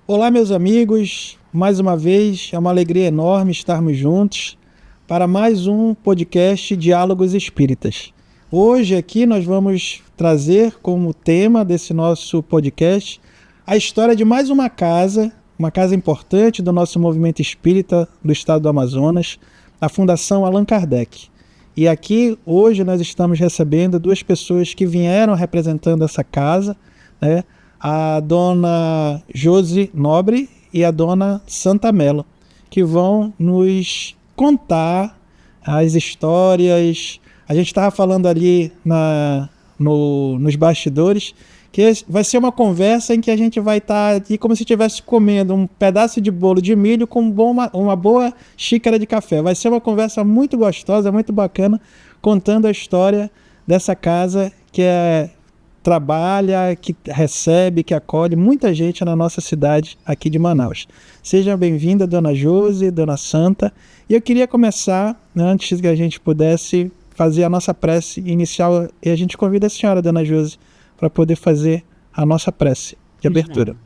Olá, meus amigos. Mais uma vez, é uma alegria enorme estarmos juntos para mais um podcast Diálogos Espíritas. Hoje aqui nós vamos trazer como tema desse nosso podcast a história de mais uma casa importante do nosso movimento espírita do estado do Amazonas, a Fundação Allan Kardec. E aqui hoje nós estamos recebendo duas pessoas que vieram representando essa casa, né? A dona Josi Nobre e a dona Santa Mello, que vão nos contar as histórias. A gente estava falando ali nos bastidores que vai ser uma conversa em que a gente vai estar aqui como se estivesse comendo um pedaço de bolo de milho com uma boa xícara de café. Vai ser uma conversa muito gostosa, muito bacana, contando a história dessa casa que trabalha, que recebe, que acolhe muita gente na nossa cidade aqui de Manaus. Seja bem-vinda, dona Josi, dona Santa. E eu queria começar, antes que a gente pudesse fazer a nossa prece inicial, e a gente convida a senhora, dona Josi, para poder fazer a nossa prece de abertura.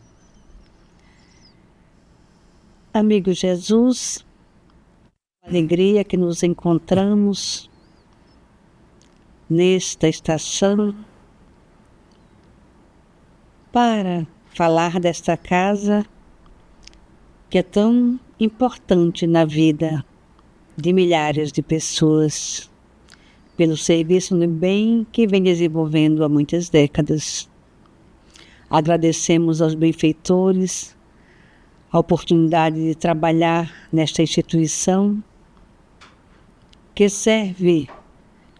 Amigo Jesus, alegria que nos encontramos nesta estação para falar desta casa que é tão importante na vida de milhares de pessoas, pelo serviço no bem que vem desenvolvendo há muitas décadas. Agradecemos aos benfeitores a oportunidade de trabalhar nesta instituição que serve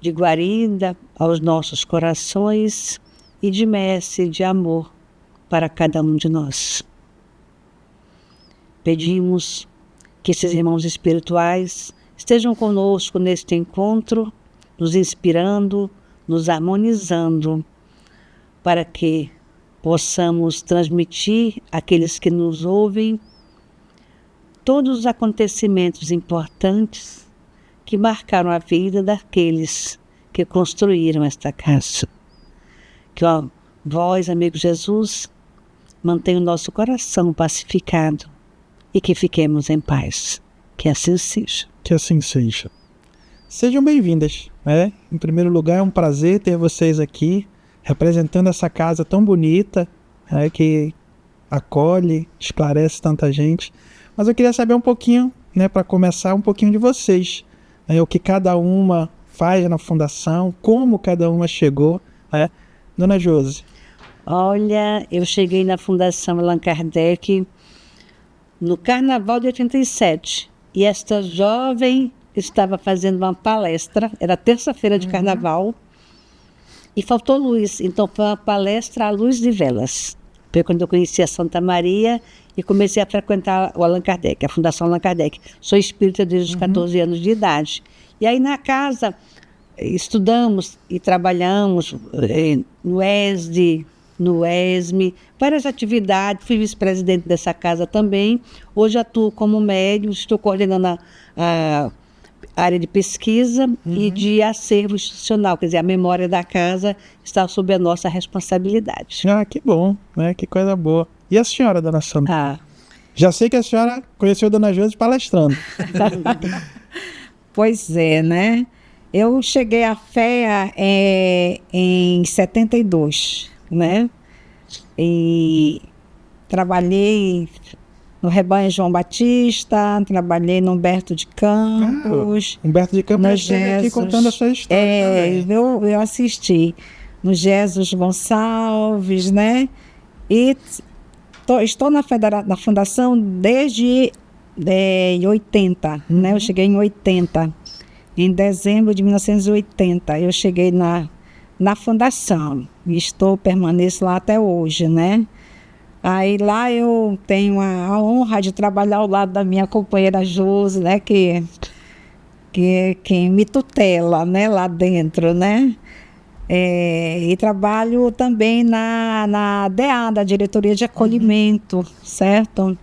de guarida aos nossos corações e de mestre de amor para cada um de nós. Pedimos que esses irmãos espirituais estejam conosco neste encontro, nos inspirando, nos harmonizando, para que possamos transmitir àqueles que nos ouvem todos os acontecimentos importantes que marcaram a vida daqueles que construíram esta casa. Que vós, amigo Jesus, mantenha o nosso coração pacificado e que fiquemos em paz. Que assim seja. Que assim seja. Sejam bem-vindas. Em primeiro lugar, é um prazer ter vocês aqui, representando essa casa tão bonita, que acolhe, esclarece tanta gente. Mas eu queria saber um pouquinho, para começar, um pouquinho de vocês. O que cada uma faz na fundação, como cada uma chegou. Dona Josi. Olha, eu cheguei na Fundação Allan Kardec no Carnaval de 87. E esta jovem estava fazendo uma palestra, era terça-feira de Carnaval, e faltou luz. Então foi uma palestra à luz de velas. Foi quando eu conheci a Santa Maria e comecei a frequentar o Allan Kardec, a Fundação Allan Kardec. Sou espírita desde os 14 anos de idade. E aí na casa estudamos e trabalhamos no ESD, no ESME, várias atividades, fui vice-presidente dessa casa também. Hoje atuo como médium, estou coordenando a área de pesquisa e de acervo institucional, quer dizer, a memória da casa está sob a nossa responsabilidade. Que bom, que coisa boa. E a senhora, dona Santa? Já sei que a senhora conheceu a dona Josi palestrando. Pois é, né? Eu cheguei à fé em 72, né? E trabalhei no Rebanho João Batista, trabalhei no Humberto de Campos. Humberto de Campos esteve aqui contando a sua história. Eu assisti no Jesus Gonçalves, né? E estou na fundação desde 80, né? Eu cheguei em 80. Em dezembro de 1980, eu cheguei na fundação e permaneço lá até hoje, né? Aí lá eu tenho a honra de trabalhar ao lado da minha companheira Josi, né? Que me tutela, né? Lá dentro, né? E trabalho também na DA, da Diretoria de Acolhimento, certo?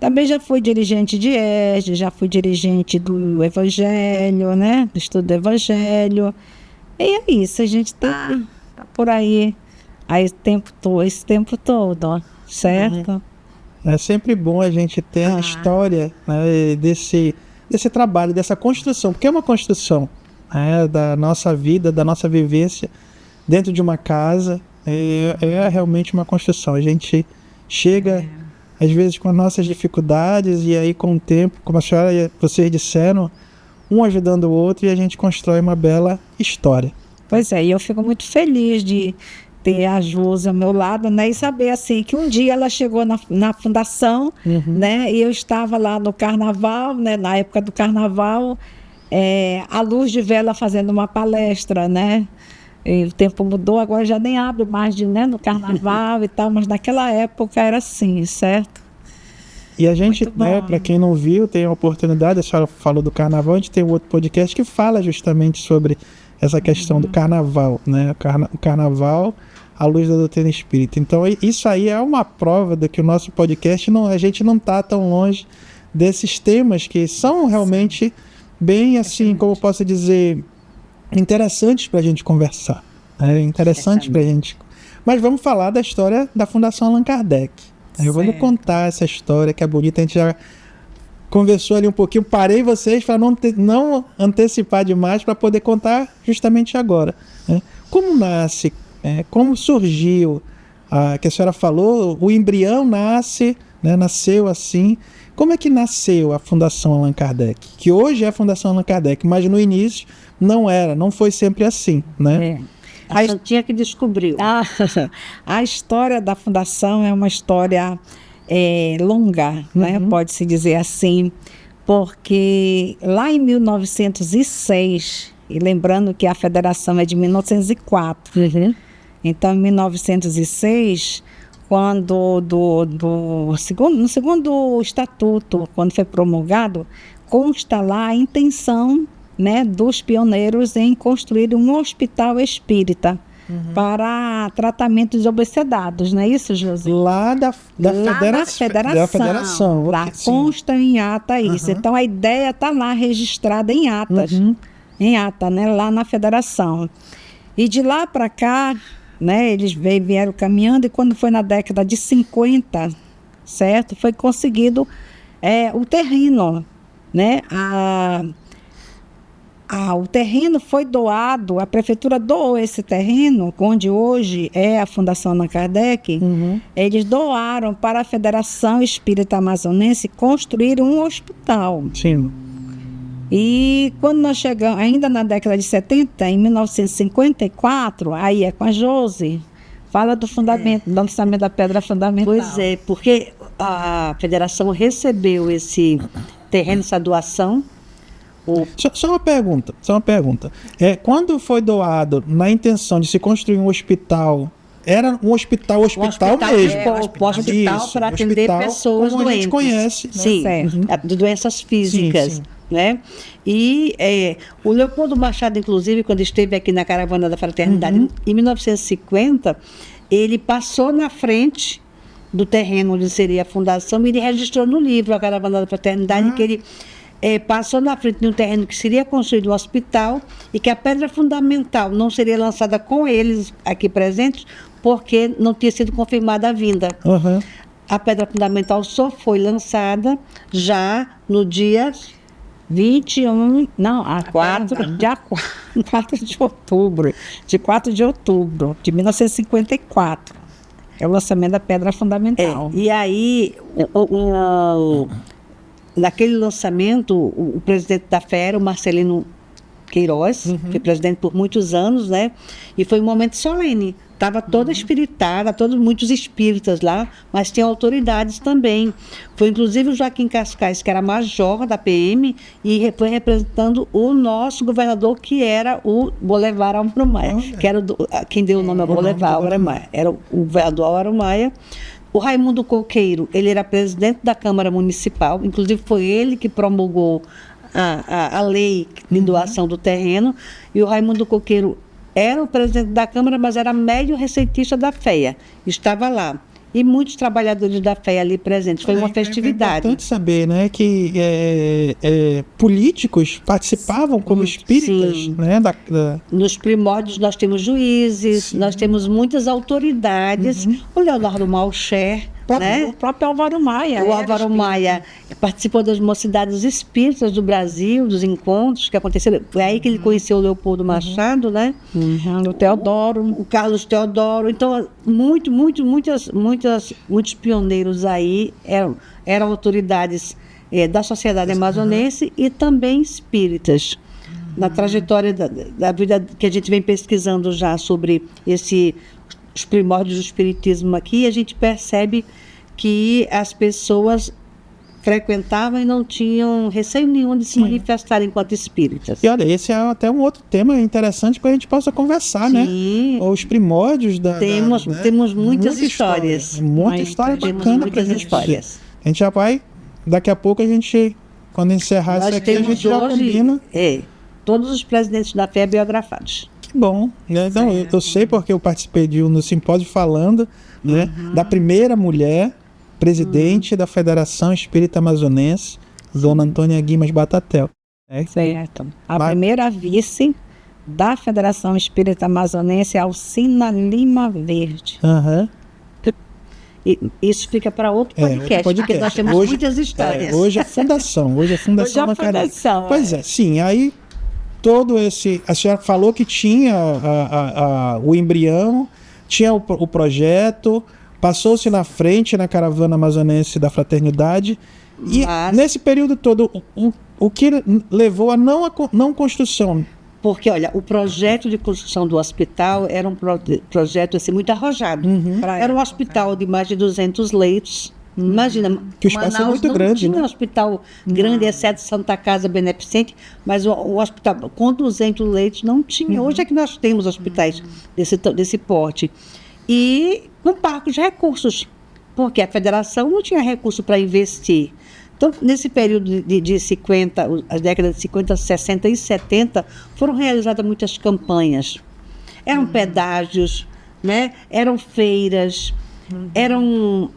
Também já fui dirigente de ESD, já fui dirigente do Evangelho, né? Do estudo do Evangelho. E é isso, a gente tá por aí esse tempo todo, certo? É sempre bom a gente ter a história, né, desse trabalho, dessa construção, porque é uma construção, né, da nossa vida, da nossa vivência dentro de uma casa. É realmente uma construção. A gente chega, às vezes, com as nossas dificuldades, e aí, com o tempo, como a senhora e vocês disseram, um ajudando o outro, e a gente constrói uma bela história. Pois é, e eu fico muito feliz de ter a Josi ao meu lado, né, e saber assim que um dia ela chegou na fundação, né, e eu estava lá no carnaval, né, na época do carnaval, à luz de vela fazendo uma palestra, né, e o tempo mudou, agora já nem abre mais né, no carnaval e tal, mas naquela época era assim, certo? E a gente, né, para quem não viu, tem a oportunidade, a senhora falou do carnaval, a gente tem um outro podcast que fala justamente sobre essa questão do carnaval, né? O carnaval à luz da doutrina espírita. Então, isso aí é uma prova de que o nosso podcast, a gente não está tão longe desses temas que são realmente bem, assim, como eu posso dizer, interessantes para a gente conversar. Interessantes para a gente. Mas vamos falar da história da Fundação Allan Kardec. Eu vou lhe contar essa história que é bonita. A gente já conversou ali um pouquinho, parei vocês para não antecipar demais, para poder contar justamente agora. Como nasce, como surgiu, que a senhora falou, o embrião nasce, né, nasceu assim. Como é que nasceu a Fundação Allan Kardec? Que hoje é a Fundação Allan Kardec, mas no início não foi sempre assim, né? A Santinha que descobriu. A história da fundação é uma história longa, né? Pode-se dizer assim, porque lá em 1906, e lembrando que a federação é de 1904, então em 1906, quando no segundo estatuto, quando foi promulgado, consta lá a intenção, né, dos pioneiros em construir um hospital espírita para tratamento de obsedados, não é isso, Josi? Lá da federação. Lá consta em ata isso. Então a ideia está lá registrada em atas, em ata, né, lá na federação. E de lá para cá, né, eles vieram caminhando, e quando foi na década de 50, certo, foi conseguido o terreno, né, o terreno foi doado, a prefeitura doou esse terreno, onde hoje é a Fundação Allan Kardec, eles doaram para a Federação Espírita Amazonense construir um hospital. Sim. E quando nós chegamos, ainda na década de 70, em 1954, aí é com a Josi, fala do fundamento, do lançamento da pedra fundamental. Pois é, porque a federação recebeu esse terreno, essa doação. Só uma pergunta. Quando foi doado na intenção de se construir um hospital, era um hospital mesmo? Hospital para atender pessoas como doentes. A gente conhece. Sim, de doenças físicas. Sim. Né? E o Leopoldo Machado, inclusive, quando esteve aqui na Caravana da Fraternidade, em 1950, ele passou na frente do terreno onde seria a fundação, e ele registrou no livro A Caravana da Fraternidade, que ele passou na frente de um terreno que seria construído um hospital, e que a pedra fundamental não seria lançada com eles aqui presentes, porque não tinha sido confirmada a vinda. A pedra fundamental só foi lançada já no dia 4 de outubro, de 4 de outubro de 1954. É o lançamento da pedra fundamental. E aí, naquele lançamento, o presidente da FERA, o Marcelino Queiroz, foi presidente por muitos anos, né? E foi um momento solene. Estava toda espiritada, todos muitos espíritas lá, mas tinha autoridades também. Foi inclusive o Joaquim Cascais, que era major da PM, e foi representando o nosso governador, que era o Bolevar Álvaro Maia, que era quem deu o nome ao Bolevar Álvaro Maia. Era o governador Álvaro Maia. O Raimundo Coqueiro, ele era presidente da Câmara Municipal, inclusive foi ele que promulgou a lei de doação do terreno, e o Raimundo Coqueiro era o presidente da Câmara, mas era médio receitista da FEA, estava lá. E muitos trabalhadores da FEA ali presentes. Foi uma festividade. É importante saber, né, que políticos participavam como espíritas. Né, Nos primórdios nós temos juízes, nós temos muitas autoridades. O Leonardo Malcher O próprio Álvaro Maia. O Álvaro Maia participou das mocidades espíritas do Brasil, dos encontros que aconteceram. Foi aí que ele conheceu o Leopoldo Machado, né? O Teodoro. O Carlos Teodoro. Então, muitos pioneiros aí eram autoridades da sociedade amazonense e também espíritas. Na trajetória da vida que a gente vem pesquisando já sobre os primórdios do espiritismo aqui, a gente percebe que as pessoas frequentavam e não tinham receio nenhum de se manifestar enquanto espíritas. E olha, esse é até um outro tema interessante que a gente possa conversar, né? Os primórdios da... Temos muitas histórias. Muita história bacana pra gente. Histórias. A gente já vai, daqui a pouco quando encerrar isso aqui, a gente já combina. Todos os presidentes da FEB biografados. Que bom. Né? Então, eu sei porque eu participei no simpósio falando, né, da primeira mulher presidente da Federação Espírita Amazonense, Dona Antônia Guimas Batatel. Certo. A primeira vice da Federação Espírita Amazonense é Alcina Lima Verde. E isso fica para outro podcast, porque nós temos muitas histórias. Hoje é fundação. Hoje é fundação. Pois é, sim. Aí todo a senhora falou que tinha o embrião, tinha o projeto, passou-se na frente na caravana amazonense da fraternidade. E nesse período todo, o que levou a não construção? Porque, olha, o projeto de construção do hospital era um projeto assim, muito arrojado. Era um hospital de mais de 200 leitos. Imagina, que o espaço é muito grande, não tinha um hospital grande, exceto Santa Casa Beneficente, mas o hospital com 200 leitos não tinha. Hoje é que nós temos hospitais desse porte. E com parcos de recursos, porque a federação não tinha recurso para investir. Então, nesse período de 50, as décadas de 50, 60 e 70, foram realizadas muitas campanhas. Eram pedágios, né? Eram feiras, eram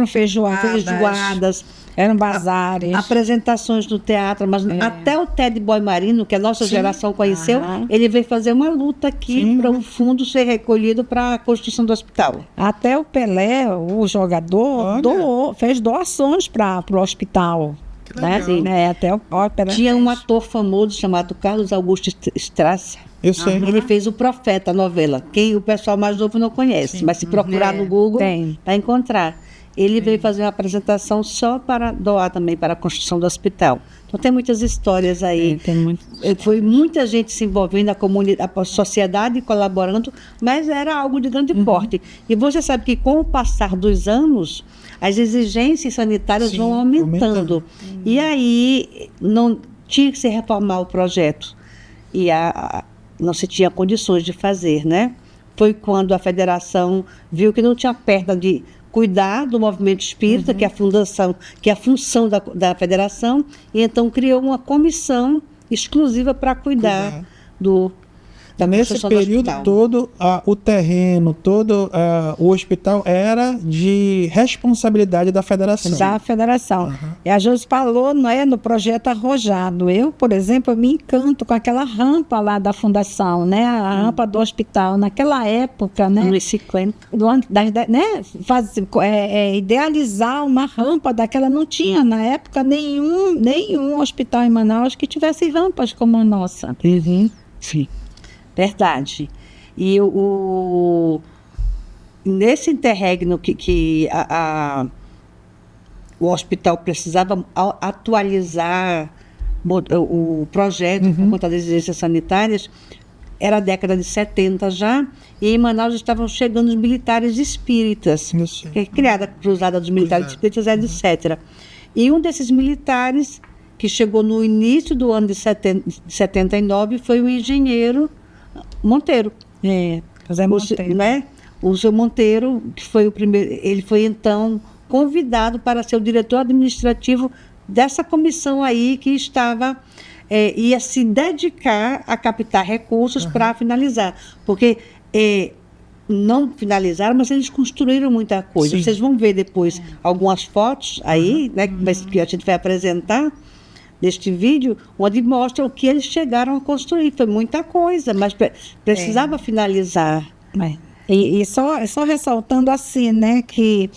feijoadas, eram bazares, apresentações no teatro, mas até o Ted Boy Marino, que a nossa geração conheceu, ele veio fazer uma luta aqui para o fundo ser recolhido para a construção do hospital. Até o Pelé, o jogador, fez doações para o hospital. Né? Até o ópera. Tinha um ator famoso chamado Carlos Augusto Strasser. Eu sei. Ele fez o Profeta, a novela. O pessoal mais novo não conhece, mas se procurar no Google, vai encontrar. Ele veio fazer uma apresentação só para doar também para a construção do hospital. Então tem muitas histórias aí. Foi muita gente se envolvendo, a comunidade, a sociedade colaborando, mas era algo de grande porte. E você sabe que com o passar dos anos, as exigências sanitárias vão aumentando. E aí não tinha que se reformar o projeto. E não se tinha condições de fazer, né? Foi quando a federação viu que não tinha perna de cuidar do movimento espírita, que é a função da federação, e então criou uma comissão exclusiva para cuidar da nesse período todo, o terreno, todo o hospital era de responsabilidade da federação. Da federação. E a Josi falou, não é, no projeto Arrojado. Eu, por exemplo, me encanto com aquela rampa lá da fundação, né? A rampa do hospital. Naquela época, né? Nos 50. Né? Idealizar uma rampa daquela, não tinha na época nenhum hospital em Manaus que tivesse rampas como a nossa. Sim. Verdade. E nesse interregno que o hospital precisava atualizar o projeto por conta das exigências sanitárias, era a década de 70 já, e em Manaus estavam chegando os militares espíritas, que é criada a Cruzada dos Militares Espíritas, etc. E um desses militares, que chegou no início do ano de 79, foi o engenheiro Monteiro. José Monteiro. O seu Monteiro, que foi o primeiro, ele foi então convidado para ser o diretor administrativo dessa comissão aí que ia se dedicar a captar recursos para finalizar. Porque não finalizaram, mas eles construíram muita coisa. Vocês vão ver depois algumas fotos aí, né, que a gente vai apresentar deste vídeo, onde mostra o que eles chegaram a construir. Foi muita coisa, mas precisava finalizar. E só ressaltando assim, né, que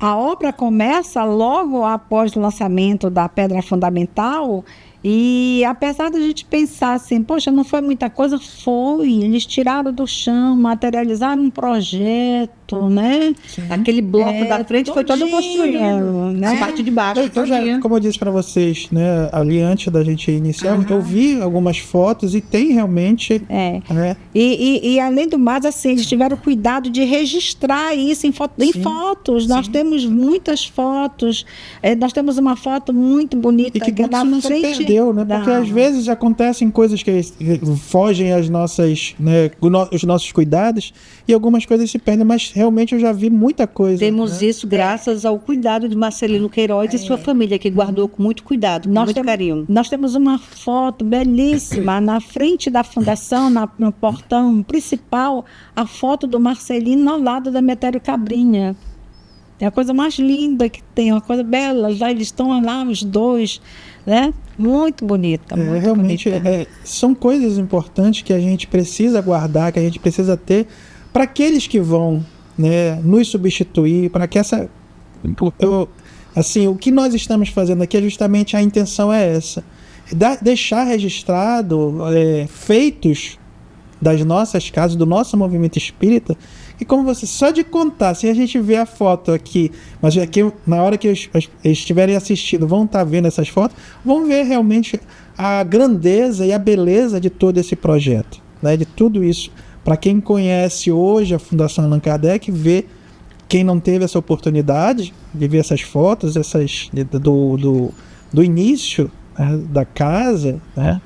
A obra começa logo após o lançamento da pedra fundamental. E apesar da gente pensar assim, poxa, não foi muita coisa, foi. Eles tiraram do chão, materializaram um projeto, né? Sim. Aquele bloco da frente foi todo construído, né? A parte de baixo. Então, como eu disse para vocês, né, ali antes da gente iniciar, eu vi algumas fotos e tem realmente... Né? E além do mais, assim, eles tiveram cuidado de registrar isso em fotos. Nós temos muitas fotos. Nós temos uma foto muito bonita. E que bom que não se perdeu, né? Porque às vezes acontecem coisas que fogem às nossas, né, os nossos cuidados e algumas coisas se perdem, mas realmente eu já vi muita coisa. Temos isso graças ao cuidado de Marcelino Queiroz e sua família, que guardou com muito cuidado, com muito carinho. Nós temos uma foto belíssima na frente da fundação, no portão principal, a foto do Marcelino ao lado da Metério Cabrinha. É a coisa mais linda que tem, uma coisa bela. Já eles estão lá, os dois, né? Muito bonita. Muito realmente, bonita. São coisas importantes que a gente precisa guardar, que a gente precisa ter para aqueles que vão, né, nos substituir, para que assim, o que nós estamos fazendo aqui, justamente a intenção é essa. Deixar registrado feitos das nossas casas, do nosso movimento espírita, e como você, só de contar, se a gente vê a foto aqui, mas aqui na hora que eles estiverem assistindo, vão estar vendo essas fotos, vão ver realmente a grandeza e a beleza de todo esse projeto, né, de tudo isso. Para quem conhece hoje a Fundação Allan Kardec, vê, quem não teve essa oportunidade de ver essas fotos, do início, né, da casa, né,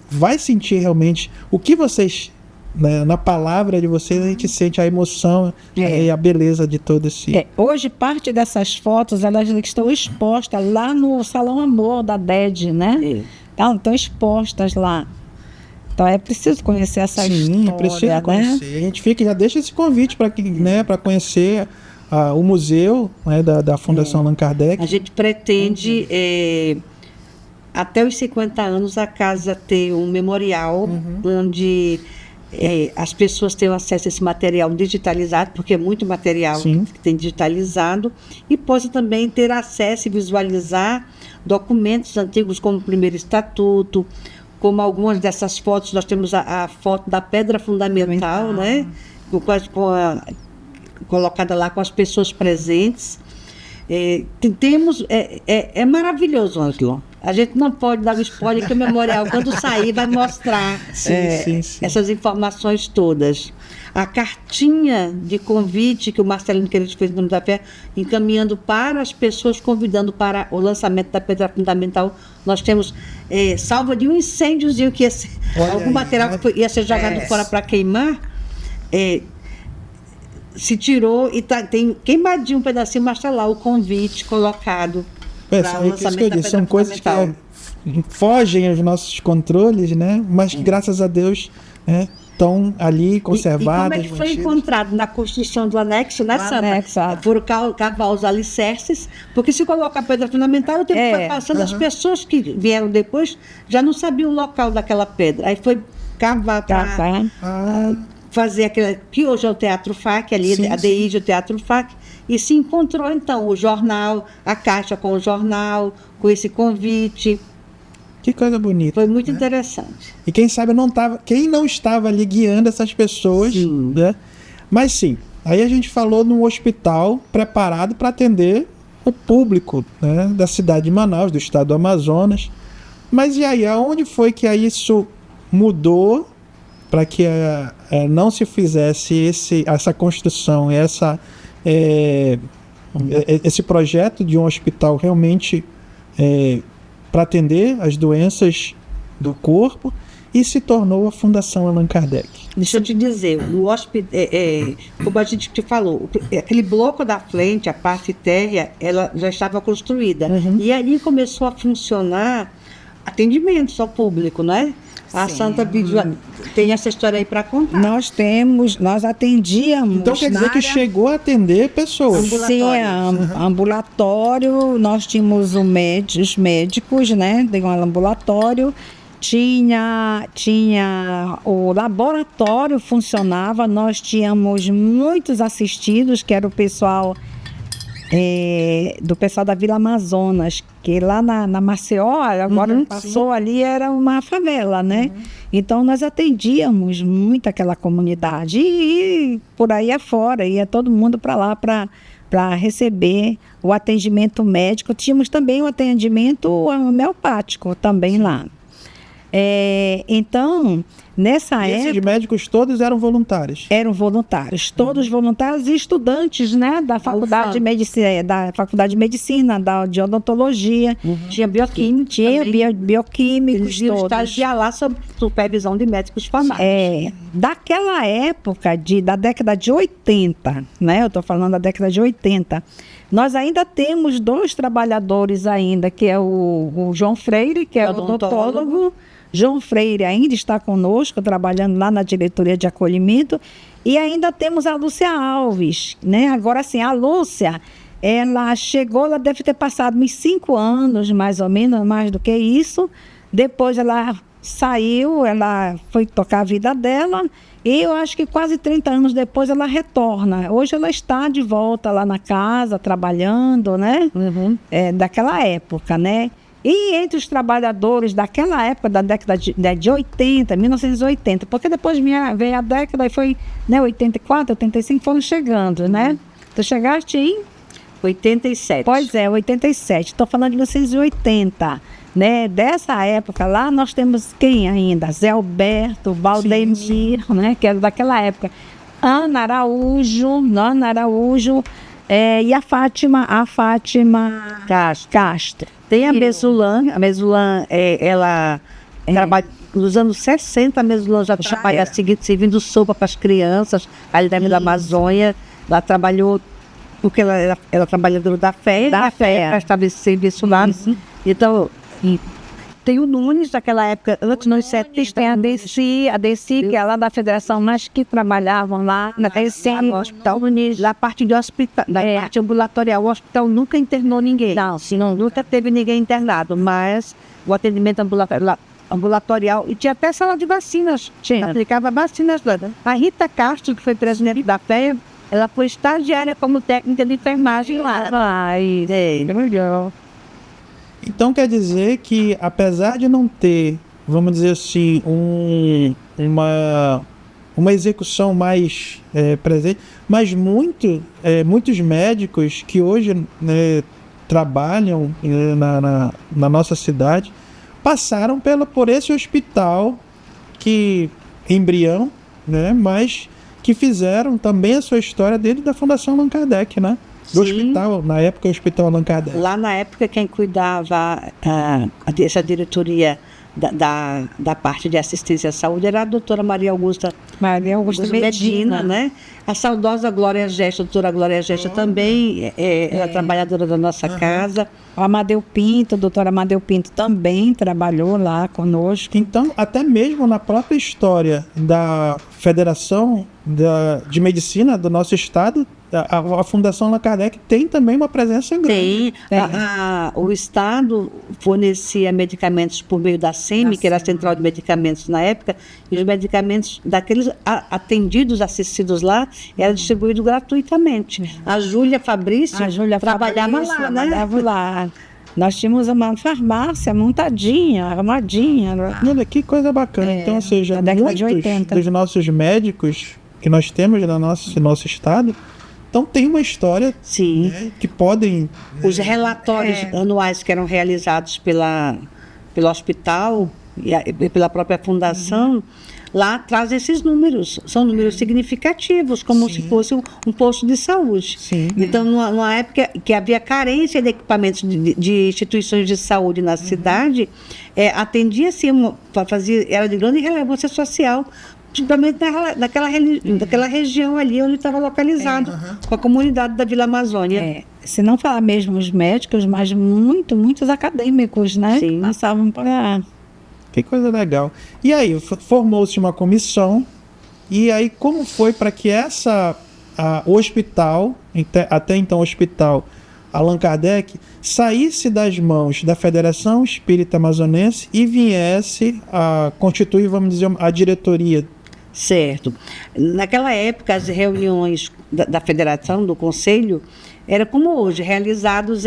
vai sentir realmente o que vocês, né, na palavra de vocês, a gente sente a emoção e a beleza de todo esse... Hoje, parte dessas fotos, elas estão expostas lá no Salão Amor da DED, né? Então, estão expostas lá. Então, é preciso conhecer essa história, é preciso conhecer. Né? A gente já deixa esse convite para né, conhecer o museu, né, da Fundação Allan Kardec. A gente pretende... até os 50 anos, a casa ter um memorial onde as pessoas tenham acesso a esse material digitalizado, porque é muito material que tem digitalizado, e possa também ter acesso e visualizar documentos antigos, como o primeiro estatuto, como algumas dessas fotos. Nós temos a foto da pedra fundamental, né? Colocada lá com as pessoas presentes. Temos, é maravilhoso, Ângelo. A gente não pode dar o spoiler, que o memorial, quando sair, vai mostrar essas informações todas. A cartinha de convite que o Marcelino Queiroz fez no Nome da Fé, encaminhando para as pessoas, convidando para o lançamento da pedra fundamental. Nós temos salva de um incêndiozinho que algum material que ia ser jogado fora para queimar, se tirou e tem queimadinho um pedacinho, mas está lá o convite colocado para o lançamento da pedra são coisas que fogem aos nossos controles, né? Mas que, graças a Deus, estão ali conservadas. E como foi encontrado na construção do anexo, né, Sandra? Foram cavar os alicerces, porque se colocar a pedra fundamental, o tempo foi passando, as pessoas que vieram depois já não sabiam o local daquela pedra. Aí foi cavar para fazer aquele que hoje é o Teatro FAC, ali a DEID, o Teatro FAC, e se encontrou então o jornal, a caixa com o jornal, com esse convite. Que coisa bonita. Foi muito interessante. E quem sabe quem não estava ali guiando essas pessoas, né? Mas sim, aí a gente falou num hospital preparado para atender o público, né, da cidade de Manaus, do estado do Amazonas. Mas e aí, aonde foi que aí isso mudou para que não se fizesse essa construção, esse projeto de um hospital realmente para atender as doenças do corpo, e se tornou a Fundação Allan Kardec? Deixa eu te dizer, o hospital, como a gente te falou, aquele bloco da frente, a parte térrea, ela já estava construída. E ali começou a funcionar atendimentos ao público, não é? A Santa tem essa história aí para contar. Nós atendíamos. Então quer dizer que chegou a atender pessoas? Sim, ambulatório. Nós tínhamos os médicos, né? Tem um ambulatório. Tinha o laboratório, funcionava. Nós tínhamos muitos assistidos, que era o pessoal do pessoal da Vila Amazonas, que lá na Maceió, agora passou ali, era uma favela, né? Então, nós atendíamos muito aquela comunidade. E por aí afora, ia todo mundo para lá para receber o atendimento médico. Tínhamos também o atendimento homeopático também lá. Então, nessa época... Esses médicos todos eram voluntários? Eram voluntários, todos voluntários e estudantes, né, da Faculdade de Medicina, de Odontologia. Tinha bioquímico. Tinha bioquímicos, eles iam estagiar lá sob supervisão de médicos formados. Daquela época, da década de 80, né, eu estou falando da década de 80, nós ainda temos 2 trabalhadores ainda, que é o João Freire, que é odontólogo. João Freire ainda está conosco, trabalhando lá na diretoria de acolhimento. E ainda temos a Lúcia Alves, né? Agora, sim, a Lúcia, ela chegou, ela deve ter passado uns 5 anos, mais ou menos, mais do que isso. Depois ela saiu, ela foi tocar a vida dela. E eu acho que quase 30 anos depois ela retorna. Hoje ela está de volta lá na casa, trabalhando, né? Daquela época, né? E entre os trabalhadores daquela época, da década de 80, 1980, porque depois veio a década e foi, né, 84, 85, foram chegando, né? Tu chegaste em? 87. Pois é, 87. Estou falando de 1980, né? Dessa época lá, nós temos quem ainda? Zé Alberto, Valdemir, né? Que era daquela época. Ana Araújo, e a Fátima Castro. Tem a Mesulan, ela trabalha nos anos 60, a Mesulan já trabalha servindo sopa para as crianças, ali da Vila Amazônia. Ela trabalhou, porque ela era trabalhadora da FEA, prestava esse serviço lá. Então, tem o Nunes, daquela época, antes nos 70, tem a Desi, que é lá da Federação, mas que trabalhavam lá na Hospital Nunes, na parte de hospital, da parte ambulatorial. O hospital nunca internou ninguém. Não, nunca teve ninguém internado, mas o atendimento ambulatorial, e tinha até sala de vacinas, aplicava vacinas lá. A Rita Castro, que foi presidente da FEA, ela foi estagiária como técnica de enfermagem lá. Legal. Então quer dizer que, apesar de não ter, vamos dizer assim, uma execução mais presente, mas muitos médicos que hoje, né, trabalham na nossa cidade passaram por esse hospital embrião, né, mas que fizeram também a sua história dentro da Fundação Allan Kardec, né? Do hospital, na época, o Hospital Allan Kardec. Lá na época, quem cuidava dessa diretoria da parte de assistência à saúde era a doutora Maria Augusta Medina, né? A saudosa Glória Gesta, a doutora Glória Gesta também era trabalhadora da nossa casa. O Amadeu Pinto, o doutor Amadeu Pinto também trabalhou lá conosco. Então, até mesmo na própria história da Federação de Medicina do nosso estado, a Fundação Allan Kardec tem também uma presença grande. Tem. O Estado fornecia medicamentos por meio da SEMI, que era a Central de Medicamentos na época, e os medicamentos daqueles atendidos, assistidos lá, eram distribuídos gratuitamente. A Júlia Fabrício trabalhava lá, né? Trabalhava lá. Nós tínhamos uma farmácia montadinha, armadinha. Olha, que coisa bacana. Então, ou seja, muitos dos nossos médicos que nós temos no nosso estado, então tem uma história, né, que podem... Os relatórios anuais que eram realizados pelo hospital e pela própria fundação, lá traz esses números. São números significativos, como se fosse um posto de saúde. Então, numa época que havia carência de equipamentos de instituições de saúde na cidade, atendia-se, era de grande relevância social, principalmente naquela região ali onde estava localizado, com a comunidade da Vila Amazônia. Se não falar mesmo os médicos, mas muitos acadêmicos, né? Sim. Passavam por lá. Que coisa legal. E aí, formou-se uma comissão, e aí como foi para que o hospital, até então o Hospital Allan Kardec, saísse das mãos da Federação Espírita Amazonense e viesse a constituir, vamos dizer, a diretoria? Certo. Naquela época, as reuniões da federação, do conselho, era como hoje, realizados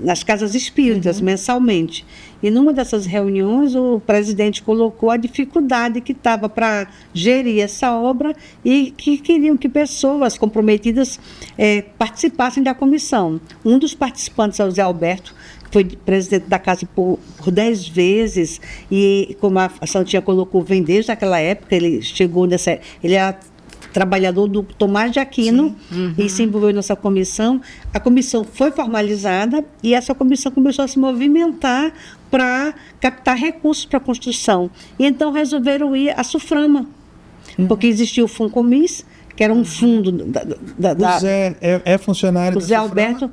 nas casas espíritas, mensalmente. E numa dessas reuniões, o presidente colocou a dificuldade que estava para gerir essa obra e que queriam que pessoas comprometidas participassem da comissão. Um dos participantes é o Zé Alberto, que foi presidente da casa por 10 vezes, e como a Santinha colocou, vem desde aquela época, ele chegou nessa... Ele era trabalhador do Tomás de Aquino e se envolveu nessa comissão. A comissão foi formalizada e essa comissão começou a se movimentar para captar recursos para a construção. E então resolveram ir à Suframa, porque existia o Funcomis, que era um fundo O Zé é funcionário o Zé Alberto.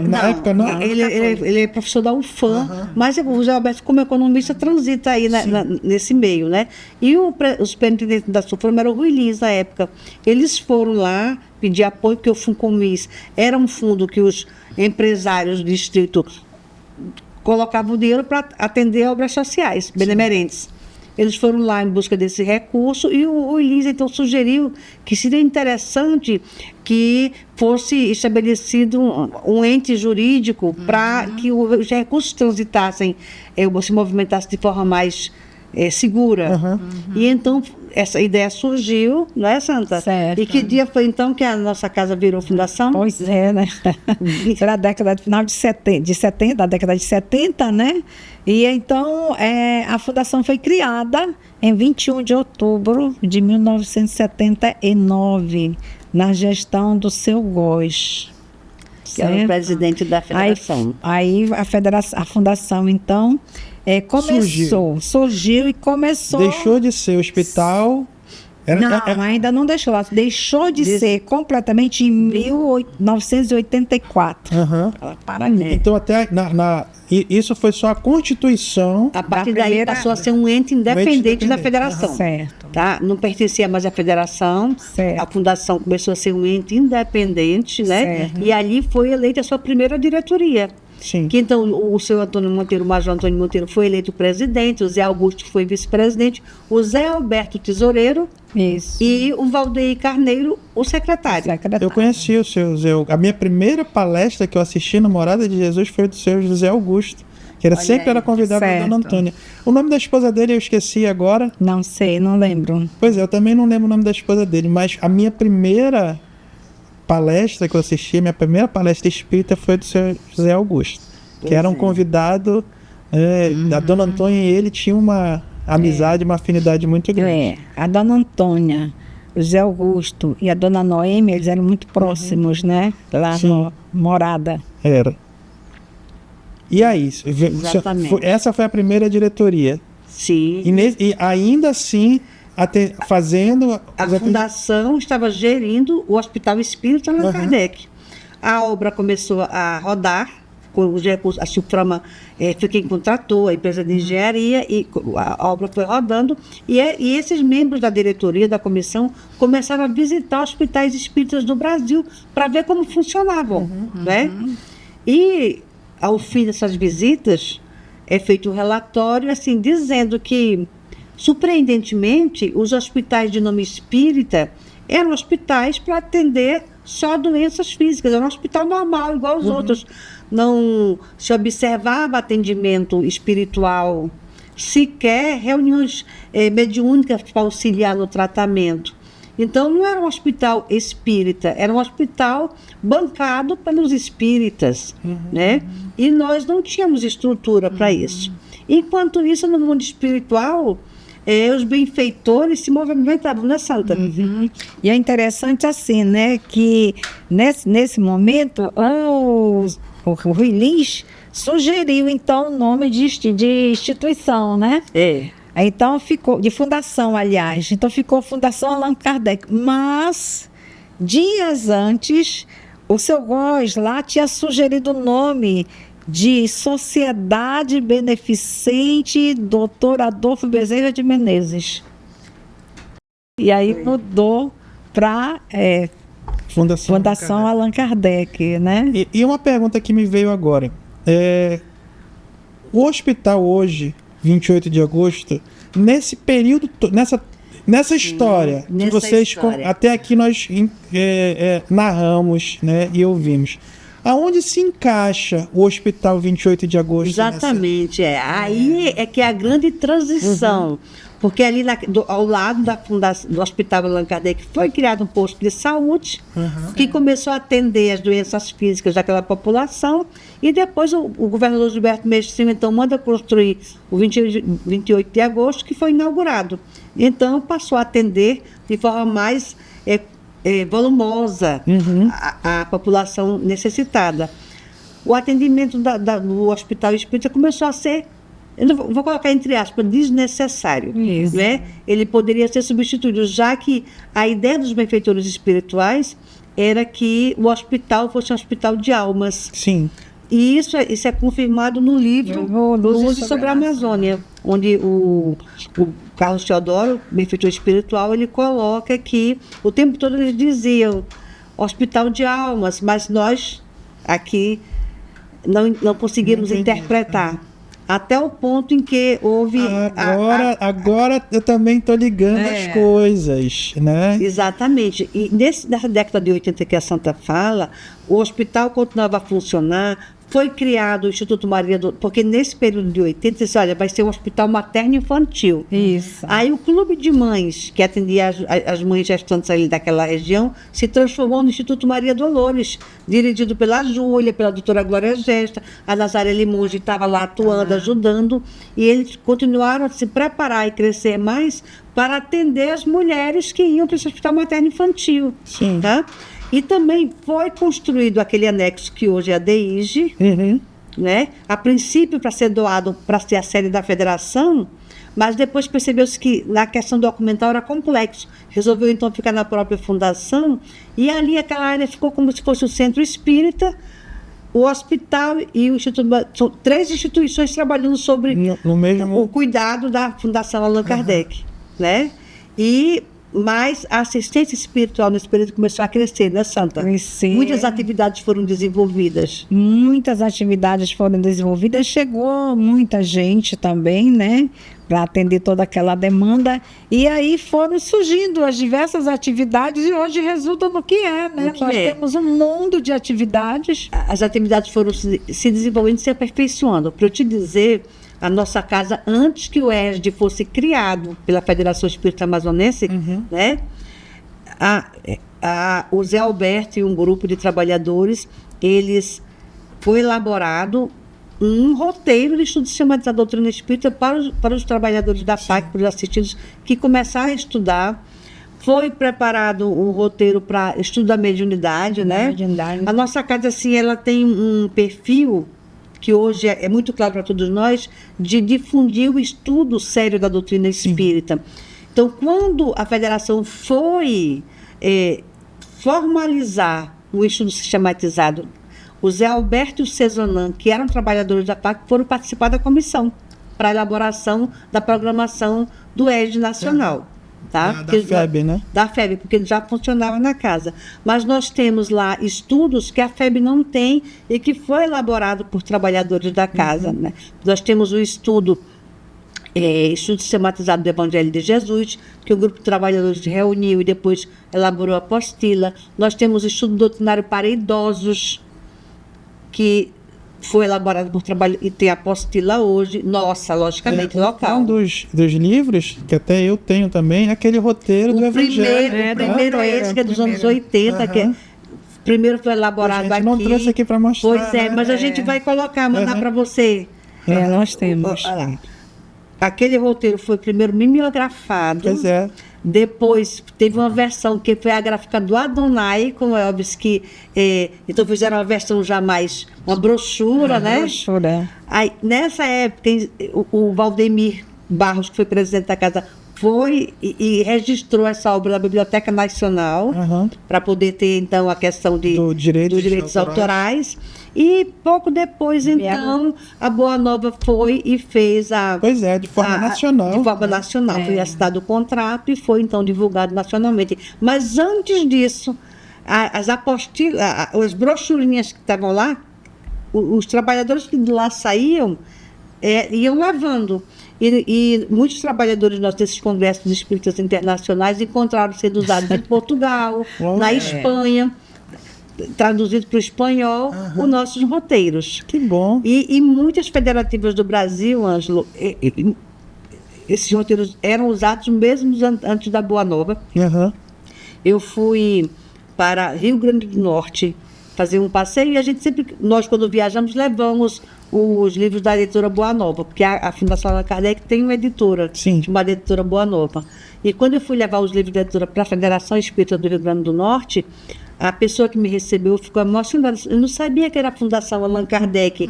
Na época não? Ele é professor da UFAM, mas o Zé Alberto, como economista, transita aí nesse meio, né? E o superintendente da Suframa era o Rui Lins, na época. Eles foram lá pedir apoio, porque o Funcomis era um fundo que os empresários do distrito colocavam dinheiro para atender obras sociais, benemerentes. Eles foram lá em busca desse recurso e o Lins, então, sugeriu que seria interessante que fosse estabelecido um ente jurídico para que os recursos transitassem, se movimentassem de forma mais segura. E então essa ideia surgiu, não é, Santa? Certo. E que dia foi então que a nossa casa virou fundação? Pois é, né? Era a década final de 70, da década de 70, né? E então a fundação foi criada em 21 de outubro de 1979, na gestão do seu Góes. Que era o presidente da federação. Aí a fundação, então, surgiu e começou... Deixou de ser hospital... ainda não deixou. Ela deixou de ser completamente em 1984. Ela para ali. Então, até isso foi só a Constituição. A partir daí passou a ser um ente independente da federação. Certo. Tá? Não pertencia mais à federação. Certo. A fundação começou a ser um ente independente, né? Certo. E ali foi eleita a sua primeira diretoria. Sim. Que então o seu Antônio Monteiro, o Major Antônio Monteiro, foi eleito presidente, o Zé Augusto foi vice-presidente, o Zé Alberto tesoureiro. Isso. E o Valdeir Carneiro, o secretário. Eu conheci o seu Zé. A minha primeira palestra que eu assisti na Morada de Jesus foi do seu José Augusto, que sempre era convidado da Dona Antônia. O nome da esposa dele eu esqueci agora. Não sei, não lembro. Pois é, eu também não lembro o nome da esposa dele, mas a minha primeira palestra que eu assisti, minha primeira palestra espírita foi do seu José Augusto, que era um convidado. A Dona Antônia e ele tinham uma amizade, uma afinidade muito grande. A Dona Antônia, o Zé Augusto e a Dona Noêmia, eles eram muito próximos, né? Lá na Morada. Era. E aí, Exatamente. Essa foi a primeira diretoria. Sim. E ainda assim, fazendo... A fundação estava gerindo o Hospital Espírita Allan Kardec. A obra começou a rodar, com os recursos, a Suframa foi quem contratou, a empresa de engenharia, e a obra foi rodando, e esses membros da diretoria, da comissão, começaram a visitar hospitais espíritas do Brasil para ver como funcionavam, né? E, ao fim dessas visitas, é feito um relatório, assim, dizendo que, surpreendentemente, os hospitais de nome espírita eram hospitais para atender só doenças físicas, era um hospital normal, igual aos outros. Não se observava atendimento espiritual, sequer reuniões mediúnicas para auxiliar no tratamento. Então, não era um hospital espírita, era um hospital bancado pelos espíritas, né? E nós não tínhamos estrutura para isso. Enquanto isso, no mundo espiritual, os benfeitores se movimentavam, né, Santa? E é interessante assim, né, que nesse momento o Rui Lins sugeriu então o nome de instituição, né? Então ficou, de fundação, aliás, então ficou Fundação Allan Kardec, mas dias antes o seu Góes lá tinha sugerido o nome de Sociedade Beneficente Dr. Adolfo Bezerra de Menezes. E aí mudou para Fundação Allan Kardec, né? E uma pergunta que me veio agora. O hospital hoje, 28 de agosto, nesse período, nessa história que vocês até aqui nós narramos, né, e ouvimos. Aonde se encaixa o Hospital 28 de Agosto? Exatamente, aí é que é a grande transição, porque ali ao lado do Hospital Allan Kardec foi criado um posto de saúde que começou a atender as doenças físicas daquela população, e depois o governador Gilberto Mestre então manda construir o 28 de agosto, que foi inaugurado. Então passou a atender de forma mais volumosa a população necessitada. O atendimento do Hospital Espírita começou a ser, eu não vou colocar entre aspas, desnecessário. Né? Ele poderia ser substituído, já que a ideia dos benfeitores espirituais era que o hospital fosse um hospital de almas. Sim. E isso é confirmado no livro Luzes sobre a Amazônia, onde o Carlos Teodoro, benfeitor espiritual, ele coloca que o tempo todo eles diziam hospital de almas, mas nós aqui não conseguimos interpretar. Até o ponto em que houve... Agora eu também estou ligando as coisas, né? Exatamente. E nessa década de 80 que a Santa fala, o hospital continuava a funcionar, foi criado o Instituto Maria do... Porque nesse período de 80, disse, olha, vai ser um hospital materno-infantil. Isso. Aí o Clube de Mães, que atendia as mães gestantes ali daquela região, se transformou no Instituto Maria Dolores, dirigido pela Júlia, pela doutora Glória Gesta, a Nazária Limonge estava lá atuando, ajudando, e eles continuaram a se preparar e crescer mais para atender as mulheres que iam para esse hospital materno-infantil. Sim. Tá? E também foi construído aquele anexo que hoje é a DEIGE, né? A princípio para ser doado para ser a sede da federação, mas depois percebeu-se que na questão documental era complexo. Resolveu então ficar na própria fundação, e ali aquela área ficou como se fosse o centro espírita, o hospital e o Instituto. São 3 instituições trabalhando sobre no mesmo... o cuidado da Fundação Allan Kardec, né? Mas a assistência espiritual nesse período começou a crescer, né, Santa? Muitas atividades foram desenvolvidas. Muitas atividades foram desenvolvidas. Chegou muita gente também, né? Para atender toda aquela demanda. E aí foram surgindo as diversas atividades e hoje resulta no que é, né? Nós temos um mundo de atividades. As atividades foram se desenvolvendo e se aperfeiçoando. Para eu te dizer... A nossa casa, antes que o ESD fosse criado pela Federação Espírita Amazonense, né, o Zé Alberto e um grupo de trabalhadores, foi elaborado um roteiro de estudo sistematizado da doutrina espírita para os trabalhadores da PAC, para os assistidos, que começaram a estudar. Foi preparado um roteiro para estudo da mediunidade, né? A nossa casa, assim, ela tem um perfil que hoje é muito claro para todos nós, de difundir o estudo sério da doutrina espírita. Então, quando a federação foi formalizar o estudo sistematizado, o Zé Alberto e o Cezonan, que eram trabalhadores da PAC, foram participar da comissão para a elaboração da programação do ESD Nacional. Tá? Da FEB, né? Da FEB, porque ele já funcionava na casa. Mas nós temos lá estudos que a FEB não tem e que foi elaborado por trabalhadores da casa. Né? Nós temos o estudo sistematizado do Evangelho de Jesus, que o grupo de trabalhadores reuniu e depois elaborou a apostila. Nós temos o estudo doutrinário para idosos, que foi elaborado por trabalho e tem a apostila hoje, nossa, logicamente, local. Um dos livros, que até eu tenho também, é aquele roteiro do Evangelho. O primeiro é esse, que é dos anos 80, que primeiro foi elaborado aqui. Não trouxe aqui para mostrar. Pois é, mas a gente vai colocar, mandar para você. Nós temos. Aquele roteiro foi primeiro mimeografado. Pois é. Depois teve uma versão que foi a gráfica do Adonai, com o Elvis, que então fizeram uma versão já mais, uma brochura, né? Brochura. Aí, nessa época, o Valdemir Barros, que foi presidente da casa, foi e registrou essa obra na Biblioteca Nacional, para poder ter, então, a questão dos direitos autorais. E pouco depois, então, a Boa Nova foi e fez de forma nacional. De forma nacional. Foi assinado o contrato e foi, então, divulgado nacionalmente. Mas, antes disso, as apostilas, as brochurinhas que estavam lá, os trabalhadores que de lá saíam, iam levando. E muitos trabalhadores nossos desses congressos espíritas internacionais encontraram sendo usados em Portugal, na Espanha. traduzido para o espanhol os nossos roteiros. Que bom. E muitas federativas do Brasil, Ângelo, esses roteiros eram usados mesmo antes da Boa Nova. Aham. Eu fui para Rio Grande do Norte fazer um passeio, e a gente sempre, nós quando viajamos, levamos os livros da editora Boa Nova, porque a Fundação Allan Kardec tem uma editora, Sim. chamada Editora Boa Nova. E quando eu fui levar os livros da editora para a Federação Espírita do Rio Grande do Norte, a pessoa que me recebeu ficou emocionada. Eu não sabia que era a Fundação Allan Kardec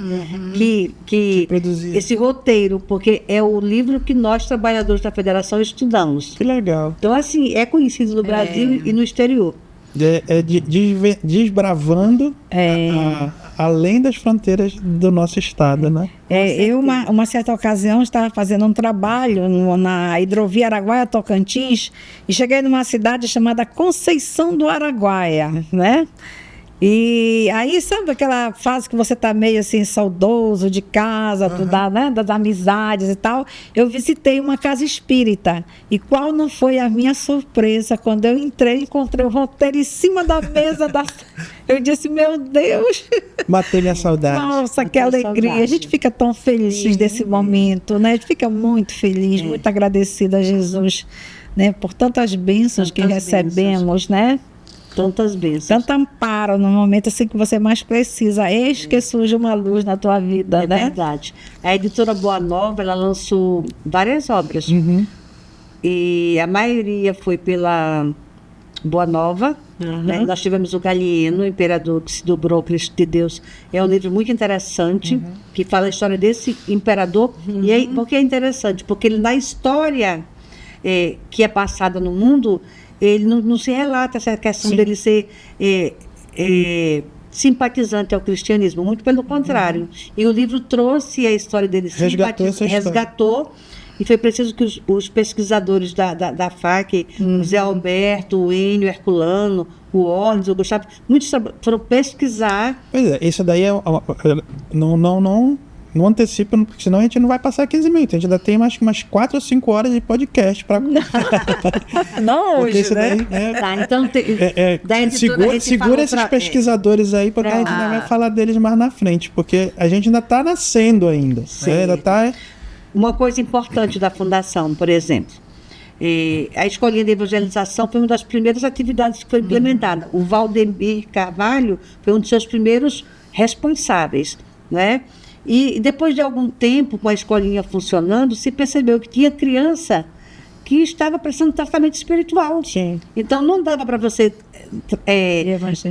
que produzia esse roteiro, porque é o livro que nós, trabalhadores da Federação, estudamos. Que legal. Então, assim, é conhecido no Brasil e no exterior. Desbravando além das fronteiras do nosso estado, né? Eu, uma certa ocasião, estava fazendo um trabalho na hidrovia Araguaia-Tocantins e cheguei numa cidade chamada Conceição do Araguaia, né? E aí, sabe aquela fase que você está meio assim, saudoso de casa, né, das amizades e tal? Eu visitei uma casa espírita. E qual não foi a minha surpresa quando eu entrei e encontrei o roteiro em cima da mesa Eu disse, meu Deus! Matei minha saudade. Nossa, que alegria! Saudade. A gente fica tão feliz desse momento, né? A gente fica muito feliz, muito agradecida a Jesus, né? Por tantas bênçãos que recebemos, né? Tantas bênçãos. Tanto amparo no momento assim que você mais precisa. Eis que surge uma luz na tua vida, É né? verdade. A editora Boa Nova, ela lançou várias obras. E a maioria foi pela Boa Nova. Né? Nós tivemos o Galieno, o Imperador que se dobrou ao Cristo de Deus. É um livro muito interessante, que fala a história desse imperador. E aí, por que é interessante? Porque ele, na história que é passada no mundo, ele não se relata essa questão dele ser simpatizante ao cristianismo, muito pelo contrário. E o livro trouxe a história dele, resgatou, e foi preciso que os pesquisadores da FAC, o Zé Alberto, o Enio Herculano, o Ornes, o Gustavo, muitos foram pesquisar. Pois é, isso daí não antecipa, porque senão a gente não vai passar 15 minutos. A gente ainda tem mais 4 ou 5 horas de podcast para. Não hoje, né? Tá, então segura esses pesquisadores aí, porque a gente ainda vai falar deles mais na frente, porque a gente ainda está nascendo ainda. Ainda tá... Uma coisa importante da Fundação, por exemplo, a escolinha de evangelização foi uma das primeiras atividades que foi implementada. O Valdemir Carvalho foi um dos seus primeiros responsáveis, né? E depois de algum tempo, com a escolinha funcionando, se percebeu que tinha criança que estava precisando de tratamento espiritual. Sim. Então, não dava para você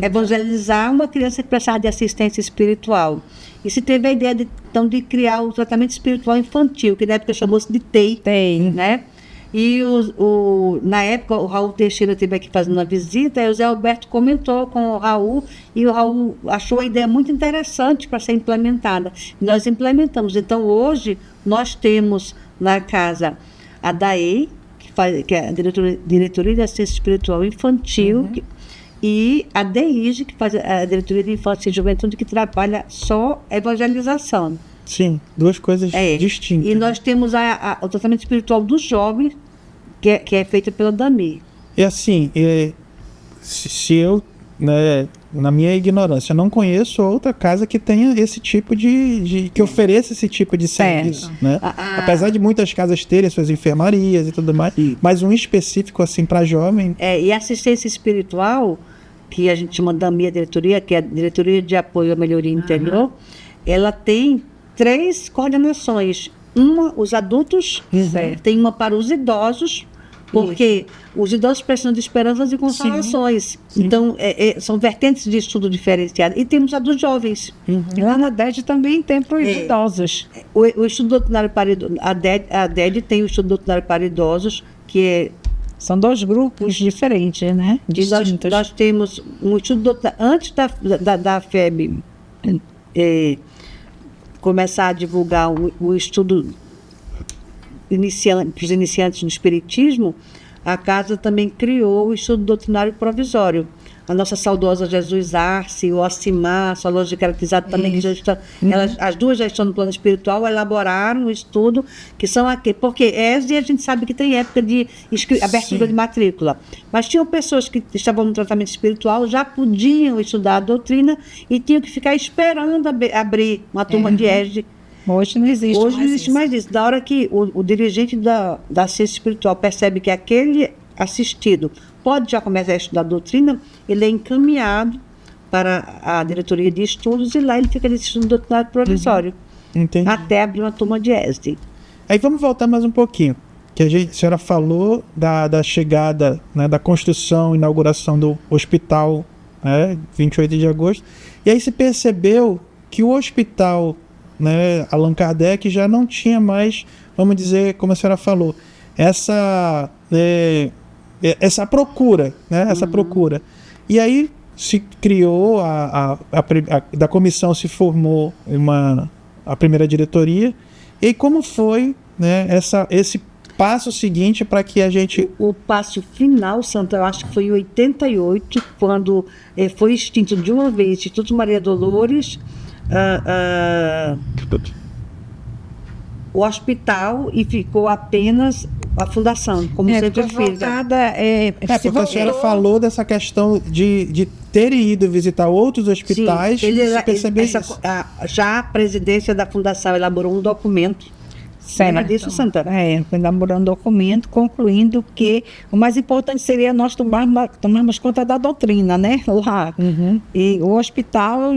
evangelizar uma criança que precisava de assistência espiritual. E se teve a ideia, de criar o tratamento espiritual infantil, que na época chamou-se de TEI. Né? E na época o Raul Teixeira esteve aqui fazendo uma visita, e o Zé Alberto comentou com o Raul, e o Raul achou a ideia muito interessante para ser implementada. E nós implementamos. Então, hoje, nós temos na casa a DAEI, que é a Diretoria de Assistência Espiritual Infantil, e a DEIGE, que faz a Diretoria de Infância e Juventude, que trabalha só evangelização. Sim, duas coisas distintas. E nós temos o tratamento espiritual dos jovens, que é feito pela DAMI. E assim, se eu, né, na minha ignorância, não conheço outra casa que tenha esse tipo que ofereça esse tipo de serviço, né? Apesar de muitas casas terem suas enfermarias e tudo mais, mas um específico assim para jovem. E assistência espiritual, que a gente chama DAMI, a diretoria, que é a Diretoria de Apoio à Melhoria Interior, ela tem 3 coordenações. Uma, os adultos, tem uma para os idosos, porque os idosos precisam de esperanças e consolações. Sim. Então, são vertentes de estudo diferenciado. E temos a dos jovens. Lá na DED também tem para os idosos. O estudo doutrinário para idosos, a DED tem o estudo doutrinário para idosos, que são 2 grupos diferentes, né? Distintos. Nós temos um estudo doutrinário, antes da FEB começar a divulgar o estudo para os iniciantes no Espiritismo, a Casa também criou o estudo doutrinário provisório, a nossa saudosa Jesus Arce, o Ocimar, a Solange Caracterizado também, que já estão, as duas já estão no plano espiritual, elaboraram um estudo, que são aqui, porque ESD a gente sabe que tem época de abertura de matrícula, mas tinham pessoas que estavam no tratamento espiritual, já podiam estudar a doutrina e tinham que ficar esperando abrir uma turma de ESD. Hoje não existe Hoje não existe mais isso. Da hora que o dirigente da ciência espiritual percebe que aquele assistido pode já começar a estudar a doutrina, ele é encaminhado para a diretoria de estudos e lá ele fica nesse estudo doutrinário provisório. Entendi. Até abrir uma turma de ESD. Aí vamos voltar mais um pouquinho. Que a senhora falou da chegada, né, da construção, inauguração do hospital, né, 28 de agosto. E aí se percebeu que o hospital, né, Allan Kardec já não tinha mais, vamos dizer, como a senhora falou, essa procura, né, essa procura. E aí se criou, da comissão se formou a primeira diretoria. E como foi, né, esse passo seguinte para que a gente... O passo final, Santa, eu acho que foi em 88, quando foi extinto de uma vez o Instituto Maria Dolores, o hospital, e ficou apenas a fundação, como centro espírita. Porque a senhora falou dessa questão de terem ido visitar outros hospitais. Sim, já a presidência da fundação elaborou um documento. Certo. Disso, Santana? Foi elaborando um documento concluindo que o mais importante seria nós tomarmos conta da doutrina, né? Lá. E o hospital...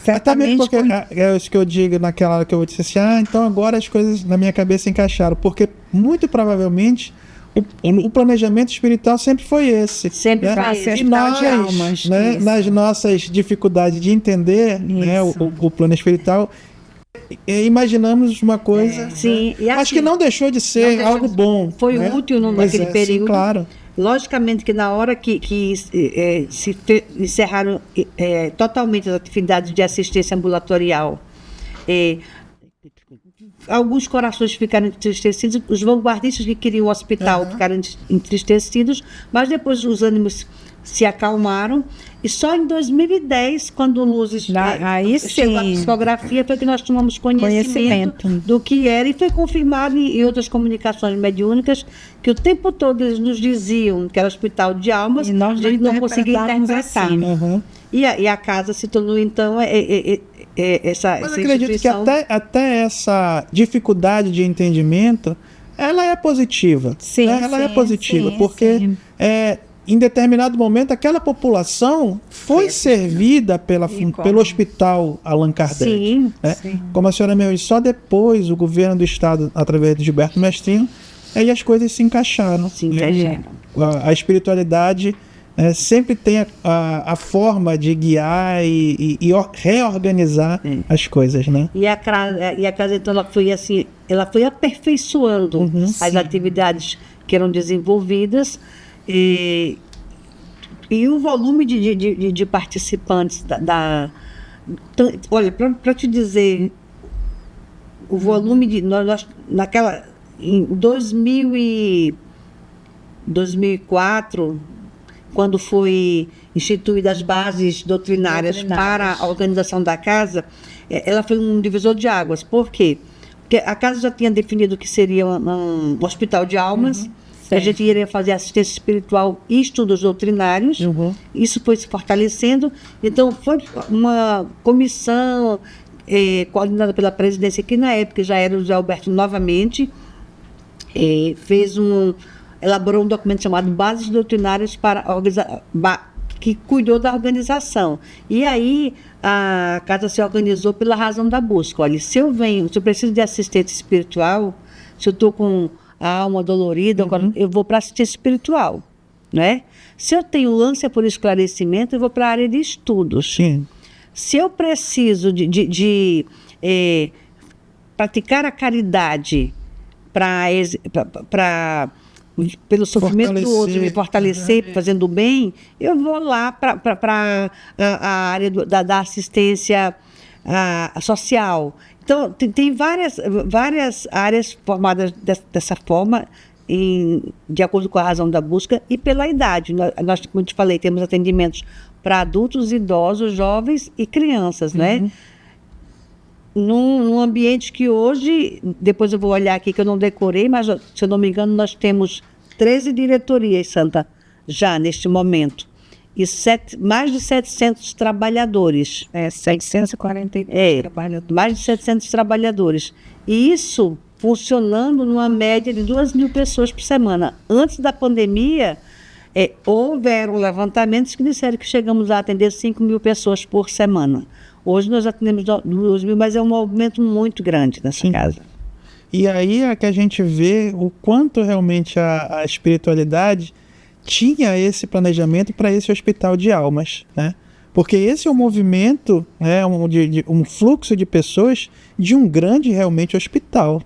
Até mesmo porque é isso que eu digo naquela hora que eu disse assim, então agora as coisas na minha cabeça encaixaram, porque muito provavelmente o planejamento espiritual sempre foi esse. Sempre, né? foi esse. E nós, né, nas nossas dificuldades de entender, né, o plano espiritual, imaginamos uma coisa, sim, e acho que não deixou de ser algo bom. Foi, né, útil naquele período. Sim, claro. Logicamente que na hora que se encerraram totalmente as atividades de assistência ambulatorial, alguns corações ficaram entristecidos, os vanguardistas que queriam o hospital ficaram entristecidos, mas depois os ânimos se acalmaram, e só em 2010, quando o Luzes chegou à psicografia, foi que nós tomamos conhecimento do que era, e foi confirmado em outras comunicações mediúnicas, que o tempo todo eles nos diziam que era hospital de almas, e nós a gente não conseguia interpretar. Assim. E a casa se tornou, então, essa Mas eu acredito que até essa dificuldade de entendimento, ela é positiva. Sim, né? Ela é positiva, porque... em determinado momento, aquela população foi servida pelo Hospital Allan Kardec. Sim, né? sim. Como a senhora me disse, só depois o governo do Estado, através de Gilberto Mestrino, aí as coisas se encaixaram. A espiritualidade sempre tem a forma de guiar e reorganizar as coisas, né? E a casa, então, ela foi aperfeiçoando as atividades que eram desenvolvidas. E o volume de participantes olha, para te dizer, o volume em 2004, quando foi instituídas as bases doutrinárias para a organização da casa, ela foi um divisor de águas. Por quê? Porque a casa já tinha definido que seria um hospital de almas, a gente iria fazer assistência espiritual e estudos doutrinários. Isso foi se fortalecendo. Então, foi uma comissão coordenada pela presidência, que na época já era o José Alberto novamente, elaborou um documento chamado Bases Doutrinárias para que cuidou da organização. E aí a casa se organizou pela razão da busca. Olha, se eu preciso de assistência espiritual, se eu estou com a alma dolorida, eu vou para assistência espiritual, né? Se eu tenho ânsia por esclarecimento, eu vou para a área de estudos. Sim. Se eu preciso de praticar a caridade pelo sofrimento do outro, me fortalecer, várias, fazendo o bem, eu vou lá para a área da assistência social. Então, tem várias áreas formadas dessa forma, de acordo com a razão da busca e pela idade. Nós, como eu te falei, temos atendimentos para adultos, idosos, jovens e crianças, né? Num ambiente que hoje, depois eu vou olhar aqui que eu não decorei, mas se eu não me engano nós temos 13 diretorias, Santa, já neste momento. E mais de 700 trabalhadores. 642 trabalhadores. Mais de 700 trabalhadores. E isso funcionando numa média de 2.000 pessoas por semana. Antes da pandemia, houveram levantamentos que disseram que chegamos a atender 5.000 pessoas por semana. Hoje nós atendemos 2.000, mas é um movimento muito grande nessa casa. E aí é que a gente vê o quanto realmente a espiritualidade tinha esse planejamento para esse hospital de almas, né? Porque esse é um movimento, né, um fluxo de pessoas de um grande realmente hospital.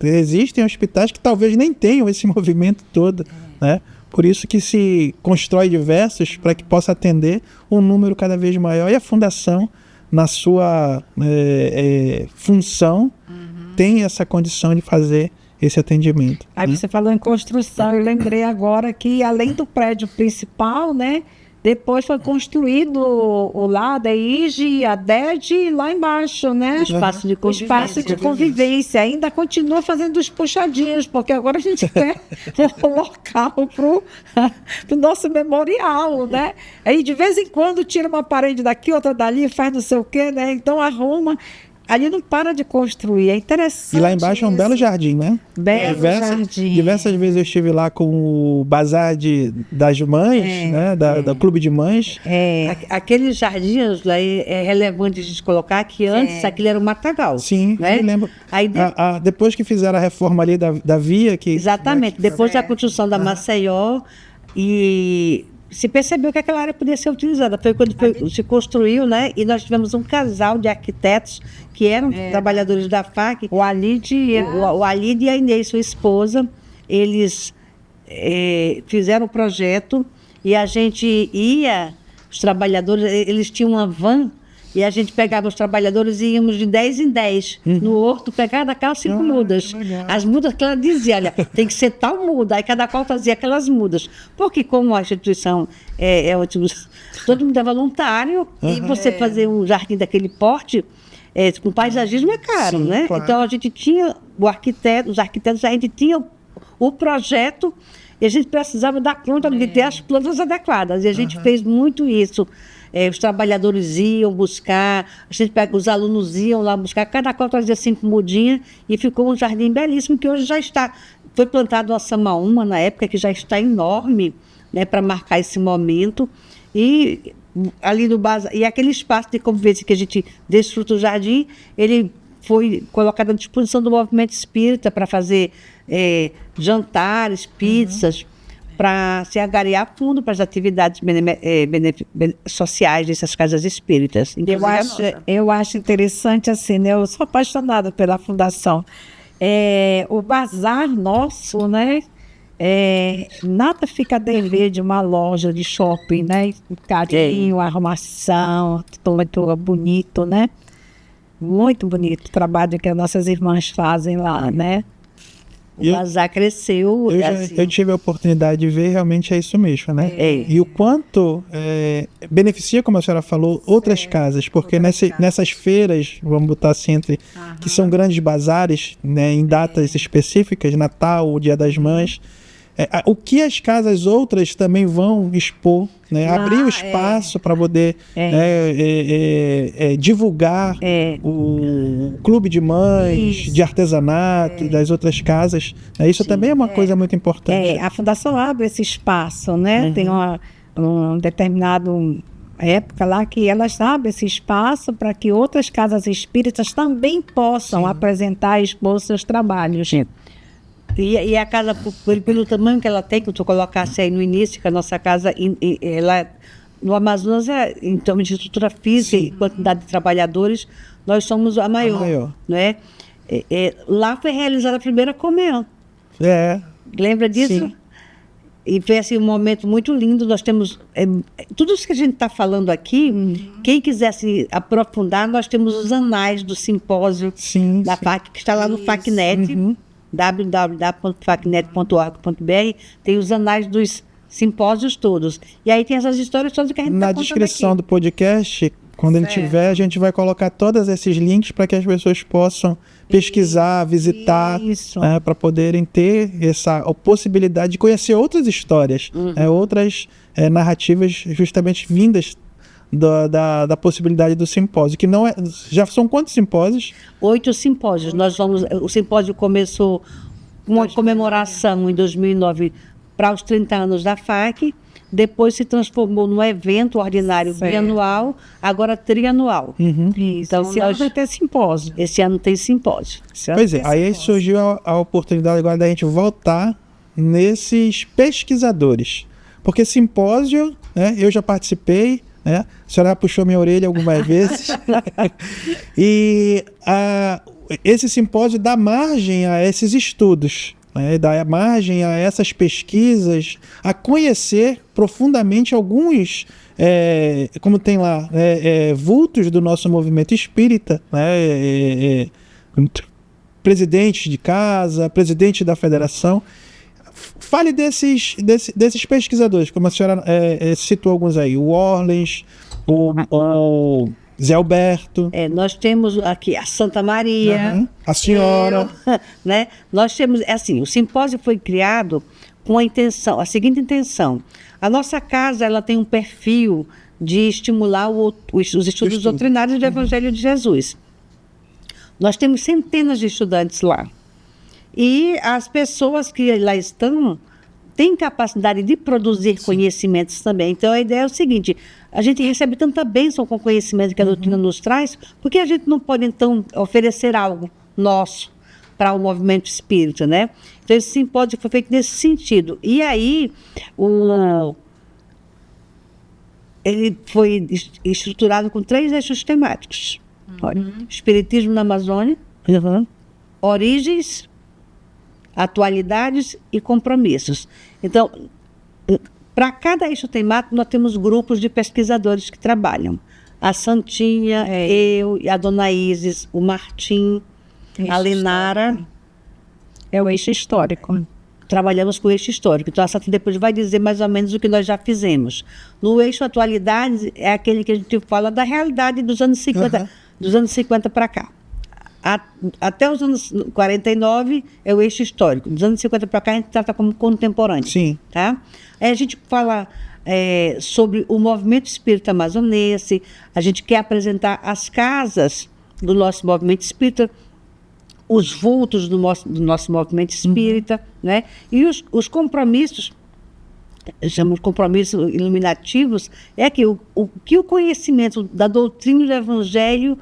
Existem hospitais que talvez nem tenham esse movimento todo, né? Por isso que se constrói diversos para que possa atender um número cada vez maior. E a Fundação, na sua função, tem essa condição de fazer esse atendimento. Aí você falou em construção, eu lembrei agora que além do prédio principal, né, depois foi construído o lado, a IGE, a DED, lá embaixo, né? Espaço de convivência. Espaço de convivência. Ainda continua fazendo os puxadinhos, porque agora a gente quer um local para o nosso memorial, né? Aí de vez em quando tira uma parede daqui, outra dali, faz não sei o quê, né? Então arruma. Ali não para de construir, é interessante. E lá embaixo é um belo jardim, né? Belo jardim. Diversas vezes eu estive lá com o bazar das mães, né? Da Clube de Mães. Aqueles jardins lá é relevante a gente colocar que antes aquilo era um matagal. Sim, né? eu lembro. Aí depois que fizeram a reforma ali da via... Exatamente, depois da construção da Maceió e... se percebeu que aquela área podia ser utilizada. Foi quando se construiu, né? E nós tivemos um casal de arquitetos que eram trabalhadores da FAC. O Alide e a Inês, sua esposa. Eles fizeram o projeto e a gente ia... Os trabalhadores, eles tinham uma van e a gente pegava os trabalhadores e íamos de 10 em 10 no horto, pegar daquelas 5 mudas. As mudas que ela dizia, olha, tem que ser tal muda. Aí cada qual fazia aquelas mudas. Porque como a instituição todo mundo é voluntário, e você fazer um jardim daquele porte, com paisagismo é caro, né? Claro. Então a gente tinha os arquitetos, a gente tinha o projeto e a gente precisava dar conta de ter as plantas adequadas. E a gente fez muito isso. Os trabalhadores iam buscar, os alunos iam lá buscar, cada qual trazia 5 mudinhas e ficou um jardim belíssimo que hoje já está. Foi plantado uma samaúma na época que já está enorme, né, para marcar esse momento. E ali no bazar, e aquele espaço de convivência que a gente desfruta do jardim, ele foi colocado à disposição do movimento espírita para fazer jantares, pizzas, para se angariar fundo para as atividades sociais dessas casas espíritas. Eu acho interessante, assim, né? Eu sou apaixonada pela Fundação. O bazar nosso, né? Nada fica a dever de uma loja de shopping, né? O carinho, a arrumação, tudo bonito, né? Muito bonito o trabalho que as nossas irmãs fazem lá, né? O bazar cresceu. Eu tive a oportunidade de ver, realmente é isso mesmo, né? E o quanto beneficia, como a senhora falou, outras casas, porque nessas feiras, vamos botar assim, que são grandes bazares, né, em datas específicas, Natal, o Dia das Mães, o que as casas outras também vão expor, né? Abrir o espaço para poder divulgar o clube de mães, de artesanato das outras casas. Isso também é uma coisa muito importante. A Fundação abre esse espaço, né? Tem um determinado época lá que elas abrem esse espaço para que outras casas espíritas também possam apresentar e expor seus trabalhos. E a casa, pelo tamanho que ela tem, que tu colocasse aí no início, que a nossa casa, ela, no Amazonas, em termos de estrutura física e quantidade de trabalhadores, nós somos a maior. Né? Lá foi realizada a primeira comunhão. Lembra disso? Sim. E foi assim, um momento muito lindo. Nós temos tudo isso que a gente está falando aqui. Quem quiser se aprofundar, nós temos os anais do simpósio da FAC, que está lá no FACNet. www.facnet.org.br, tem os anais dos simpósios todos. E aí tem essas histórias todas que a gente Na tá contando descrição aqui. do podcast, quando ele tiver, a gente vai colocar todos esses links para que as pessoas possam pesquisar, visitar, Isso. para poderem ter essa possibilidade de conhecer outras histórias, outras narrativas justamente vindas da possibilidade do simpósio, que não é... Já são quantos simpósios? 8 simpósios. O simpósio começou com uma comemoração em 2009 para os 30 anos da FAC, depois se transformou num evento ordinário bianual, agora trianual. Isso. Então, Esse ano vai ter simpósio. Esse ano tem simpósio. Pois é, aí surgiu a oportunidade agora da gente voltar nesses pesquisadores, porque simpósio, né, eu já participei, né, a senhora puxou minha orelha algumas vezes, e esse simpósio dá margem a esses estudos, né, dá margem a essas pesquisas, a conhecer profundamente alguns, como tem lá, vultos do nosso movimento espírita, né, presidente de casa, presidente da federação. Fale desses pesquisadores, como a senhora citou alguns aí, o Orlens, o Zé Alberto. Nós temos aqui a Santa Maria. A senhora. Né? Nós temos, assim, o simpósio foi criado com a seguinte intenção. A nossa casa, ela tem um perfil de estimular os estudos doutrinários do Evangelho de Jesus. Nós temos centenas de estudantes lá. E as pessoas que lá estão têm capacidade de produzir conhecimentos também. Então, a ideia é o seguinte: a gente recebe tanta bênção com o conhecimento que a doutrina nos traz, por que a gente não pode, então, oferecer algo nosso para o movimento espírita, né? Então, esse simpósio foi feito nesse sentido. E aí, ele foi estruturado com 3 eixos temáticos. Olha, Espiritismo na Amazônia, Origens, Atualidades e Compromissos. Então, para cada eixo temático, nós temos grupos de pesquisadores que trabalham. A Santinha, eu, a Dona Isis, o Martim, a Lenara. É o eixo histórico. Trabalhamos com o eixo histórico. Então, a Santinha depois vai dizer mais ou menos o que nós já fizemos. No eixo Atualidades, é aquele que a gente fala da realidade dos anos 50, dos anos 50 para cá. Até os anos 49 é o eixo histórico. Dos anos 50 para cá, a gente trata como contemporâneo. Sim. Tá? Aí a gente fala sobre o movimento espírita amazonense, a gente quer apresentar as casas do nosso movimento espírita, os vultos do nosso movimento espírita, né? E os compromissos, chamamos de compromissos iluminativos, é que o conhecimento da doutrina do Evangelho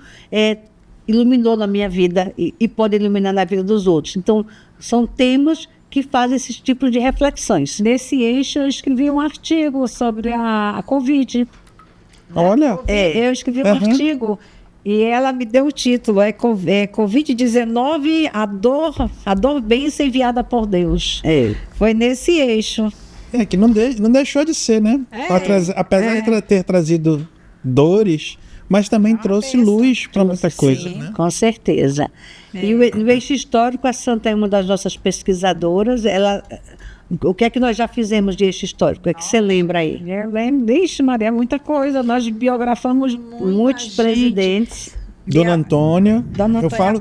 iluminou na minha vida e pode iluminar na vida dos outros. Então, são temas que fazem esses tipos de reflexões. Nesse eixo, eu escrevi um artigo sobre a Covid. Olha! Eu escrevi um artigo e ela me deu o título, Covid-19, a dor bênção enviada por Deus. Foi nesse eixo. Que não deixou de ser, né? Apesar de ter trazido dores, mas também trouxe luz para muita coisa, né? Com certeza. E no eixo histórico, a Santa é uma das nossas pesquisadoras. O que é que nós já fizemos de eixo histórico? O que é que você lembra aí? Eu lembro, Maria, muita coisa. Nós biografamos muitos presidentes. Dona Antônia, eu falo,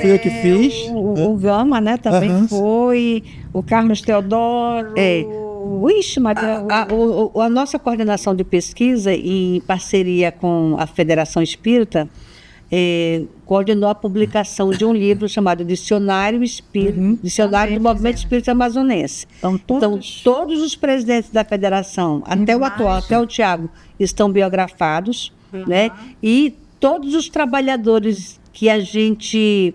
fui eu que fiz. O Gama, né, também foi. O Carlos Teodoro. Ixi, Maria. A nossa coordenação de pesquisa, em parceria com a Federação Espírita, coordenou a publicação de um livro chamado Dicionário do Movimento Espírita Amazonense. Então, todos os presidentes da federação, até o atual, até o Tiago, estão biografados, né? E todos os trabalhadores que a gente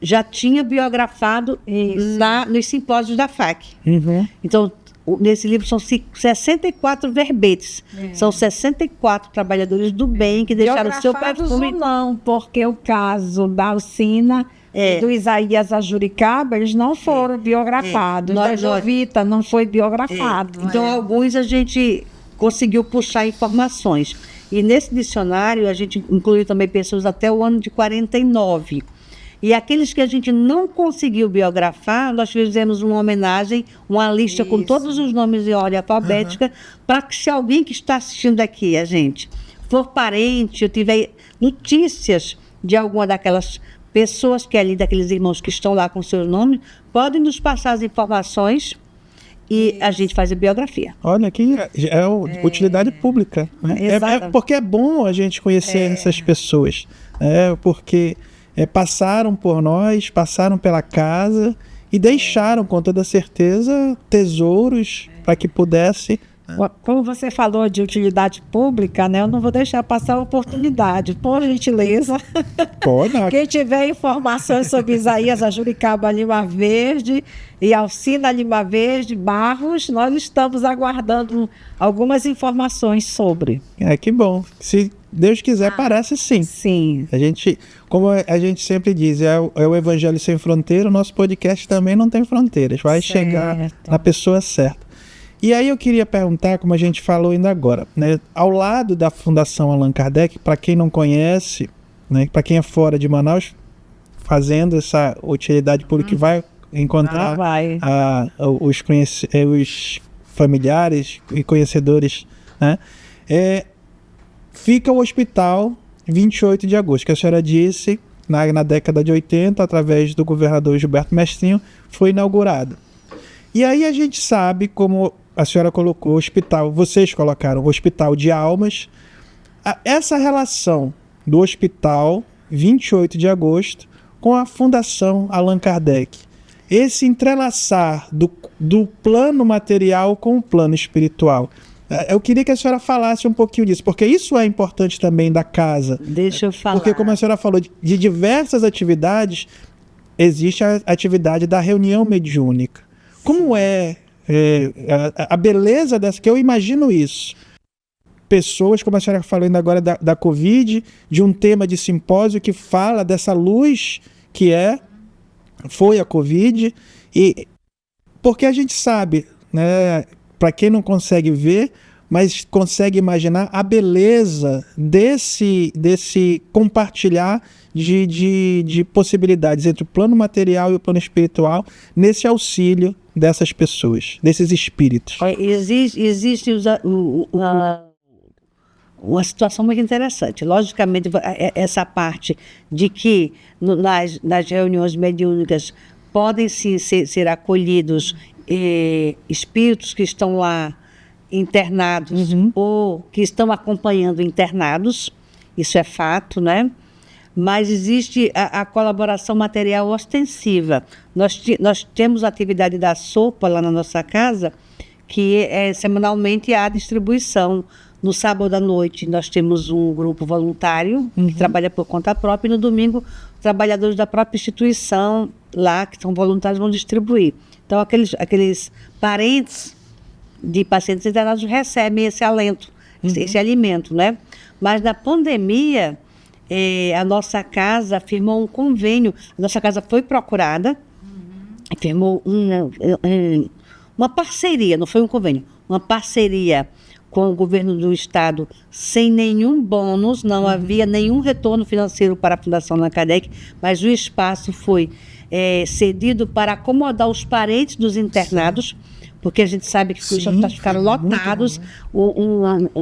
já tinha biografado nos simpósios da FAC. Então, nesse livro são 64 verbetes. São 64 trabalhadores do bem que deixaram o seu perfume. Não, porque o caso da Alcina e do Isaías Ajuricaba, eles não foram biografados. Da Jovita não foi biografado. Então, alguns a gente conseguiu puxar informações. E nesse dicionário, a gente incluiu também pessoas até o ano de 49. E aqueles que a gente não conseguiu biografar, nós fizemos uma homenagem, uma lista com todos os nomes em ordem alfabética, para que se alguém que está assistindo aqui, a gente, for parente, ou tiver notícias de alguma daquelas pessoas que ali, daqueles irmãos que estão lá com seus nomes, podem nos passar as informações e a gente faz a biografia. Olha, aqui utilidade pública. Né? Porque é bom a gente conhecer essas pessoas. Porque passaram por nós, passaram pela casa e deixaram, com toda certeza, tesouros para que pudesse... Como você falou de utilidade pública, né? Eu não vou deixar passar a oportunidade. Por gentileza, quem tiver informações sobre Isaías Ajuricaba Lima Verde e Alcina Lima Verde Barros, nós estamos aguardando algumas informações sobre. Que bom. Se Deus quiser, parece sim. Sim. Como a gente sempre diz, é o Evangelho Sem Fronteira, o nosso podcast também não tem fronteiras. Vai chegar na pessoa certa. E aí eu queria perguntar, como a gente falou ainda agora, né, ao lado da Fundação Allan Kardec, para quem não conhece, né, para quem é fora de Manaus, fazendo essa utilidade pública, que vai encontrar os familiares e conhecedores, né, fica o Hospital 28 de Agosto, que a senhora disse, na década de 80, através do governador Gilberto Mestrinho, foi inaugurado. E aí a gente sabe, como a senhora colocou, vocês colocaram o Hospital de Almas, essa relação do Hospital 28 de Agosto com a Fundação Allan Kardec, esse entrelaçar do plano material com o plano espiritual. Eu queria que a senhora falasse um pouquinho disso, porque isso é importante também da casa. Deixa eu falar. Porque, como a senhora falou, de diversas existe a atividade da reunião mediúnica. Como a beleza dessa, que eu imagino isso. Pessoas, como a senhora falou ainda agora da Covid, de um tema de simpósio que fala dessa luz que foi a Covid, e porque a gente sabe, né, para quem não consegue ver, mas consegue imaginar a beleza desse compartilhar de possibilidades entre o plano material e o plano espiritual, nesse auxílio dessas pessoas, desses espíritos. Existe uma situação muito interessante. Logicamente, essa parte de que nas reuniões mediúnicas podem ser acolhidos espíritos que estão lá internados, ou que estão acompanhando internados, isso é fato, né? Mas existe a colaboração material ostensiva. Nós temos a atividade da sopa lá na nossa casa, que semanalmente há distribuição. No sábado à noite nós temos um grupo voluntário que trabalha por conta própria, e no domingo trabalhadores da própria instituição lá, que são voluntários, vão distribuir. Então aqueles parentes de pacientes internados recebem esse alento, esse alimento, né? Mas na pandemia, a nossa casa firmou um convênio. A nossa casa foi procurada, firmou uma parceria, não foi um convênio, uma parceria com o governo do estado, sem nenhum bônus, não havia nenhum retorno financeiro para a Fundação Allan Kardec, mas o espaço foi cedido para acomodar os parentes dos internados, porque a gente sabe que os hospitais ficaram lotados,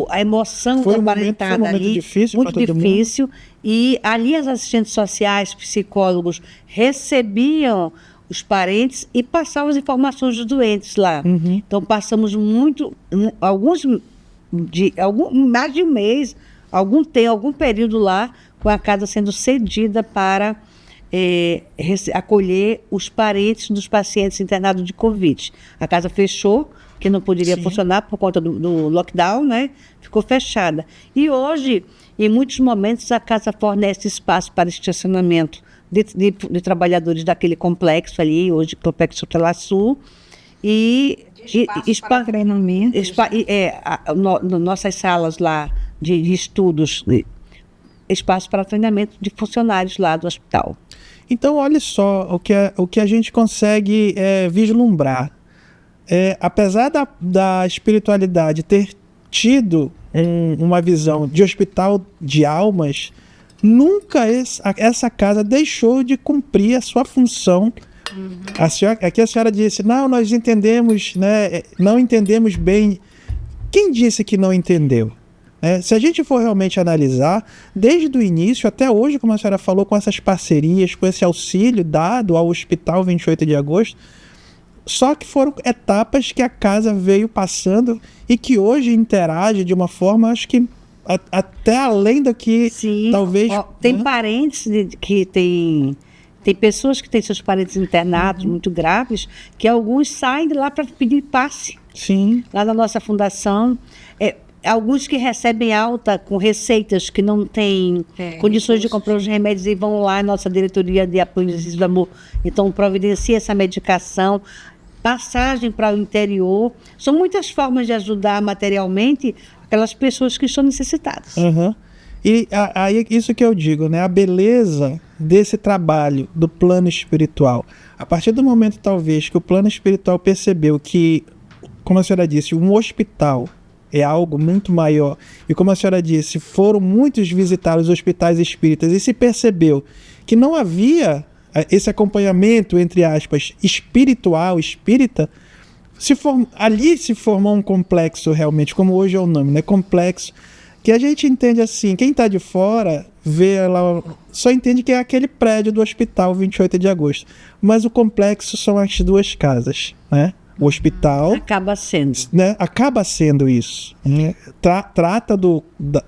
a emoção foi da parentada ali, muito difícil, e ali as assistentes sociais, psicólogos, recebiam os parentes e passavam as informações dos doentes lá. Então passamos mais de um mês, algum período lá, com a casa sendo cedida para acolher os parentes dos pacientes internados de Covid. A casa fechou, que não poderia funcionar por conta do lockdown, né? Ficou fechada. E hoje, em muitos momentos, a casa fornece espaço para estacionamento de trabalhadores daquele complexo ali, hoje Complexo Telaçu, e espaço para treinamento. Nossas salas lá de estudos, espaço para treinamento de funcionários lá do hospital. Então, olha só o que a gente consegue vislumbrar. Apesar da espiritualidade ter tido uma visão de hospital de almas, nunca essa casa deixou de cumprir a sua função. Aqui a senhora disse, não, nós entendemos, né, não entendemos bem. Quem disse que não entendeu? Se a gente for realmente analisar, desde o início até hoje, como a senhora falou, com essas parcerias, com esse auxílio dado ao Hospital 28 de Agosto, só que foram etapas que a casa veio passando e que hoje interage de uma forma, acho que até além do que talvez... Tem parentes que tem pessoas que têm seus parentes internados muito graves, que alguns saem de lá para pedir passe. Sim. Lá na nossa fundação. Alguns que recebem alta com receitas que não têm condições de comprar os remédios e vão lá, nossa diretoria de apoio do amor, então providencia essa medicação, passagem para o interior. São muitas formas de ajudar materialmente aquelas pessoas que estão necessitadas. E aí isso que eu digo, né? A beleza desse trabalho do plano espiritual. A partir do momento, talvez, que o plano espiritual percebeu que, como a senhora disse, um hospital é algo muito maior. E como a senhora disse, foram muitos visitar os hospitais espíritas e se percebeu que não havia esse acompanhamento, entre aspas, espiritual, espírita, ali se formou um complexo realmente, como hoje é o nome, né? Complexo, que a gente entende assim, quem está de fora vê lá, só entende que é aquele prédio do Hospital 28 de Agosto. Mas o complexo são as duas casas, né? O hospital... Acaba sendo. Né? Acaba sendo isso. Né? Trata